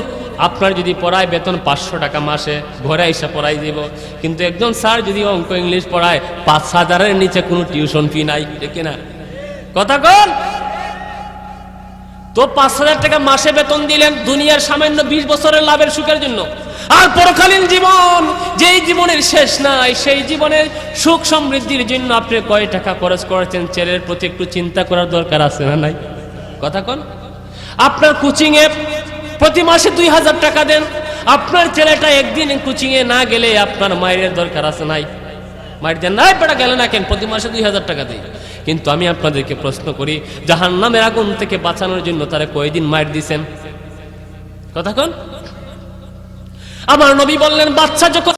আপনার যদি পড়ায় বেতন 500 টাকা মাসে, ঘরে এসে পড়াই দিব, কিন্তু একজন স্যার যদি অঙ্ক ইংলিশ পড়ায় 5,000-এর নিচে কোনো টিউশন ফি নাই। দেখে না কথা কোন? তো 5,000 টাকা মাসে বেতন দিলেন দুনিয়ার সামান্য 20 বছরের লাভের সুখের জন্য, আর পরকালীন জীবন যেই জীবনের শেষ নাই সেই জীবনের সুখ সমৃদ্ধির জন্য আপনি কয় টাকা খরচ করেছেন ছেলের প্রতি একটু চিন্তা করার দরকার আছে না নাই? কথা কোন? আপনার কোচিং এ প্রতি মাসে 2,000 টাকা দেন, আপনার ছেলেটা একদিন কোচিং এ না গেলে আপনার মায়ের দরকার আছে নাই? মায়ের দেন নাই, বেটা গেলে না কেন, প্রতি মাসে 2,000 টাকা দিই। কিন্তু আমি আপনাদেরকে প্রশ্ন করি, জাহান্নামের আগুন থেকে বাঁচানোর জন্য তারা কয়দিন মায়ের দিছেন? কথা কোন? আমার নবী বললেন, বাচ্চা যখন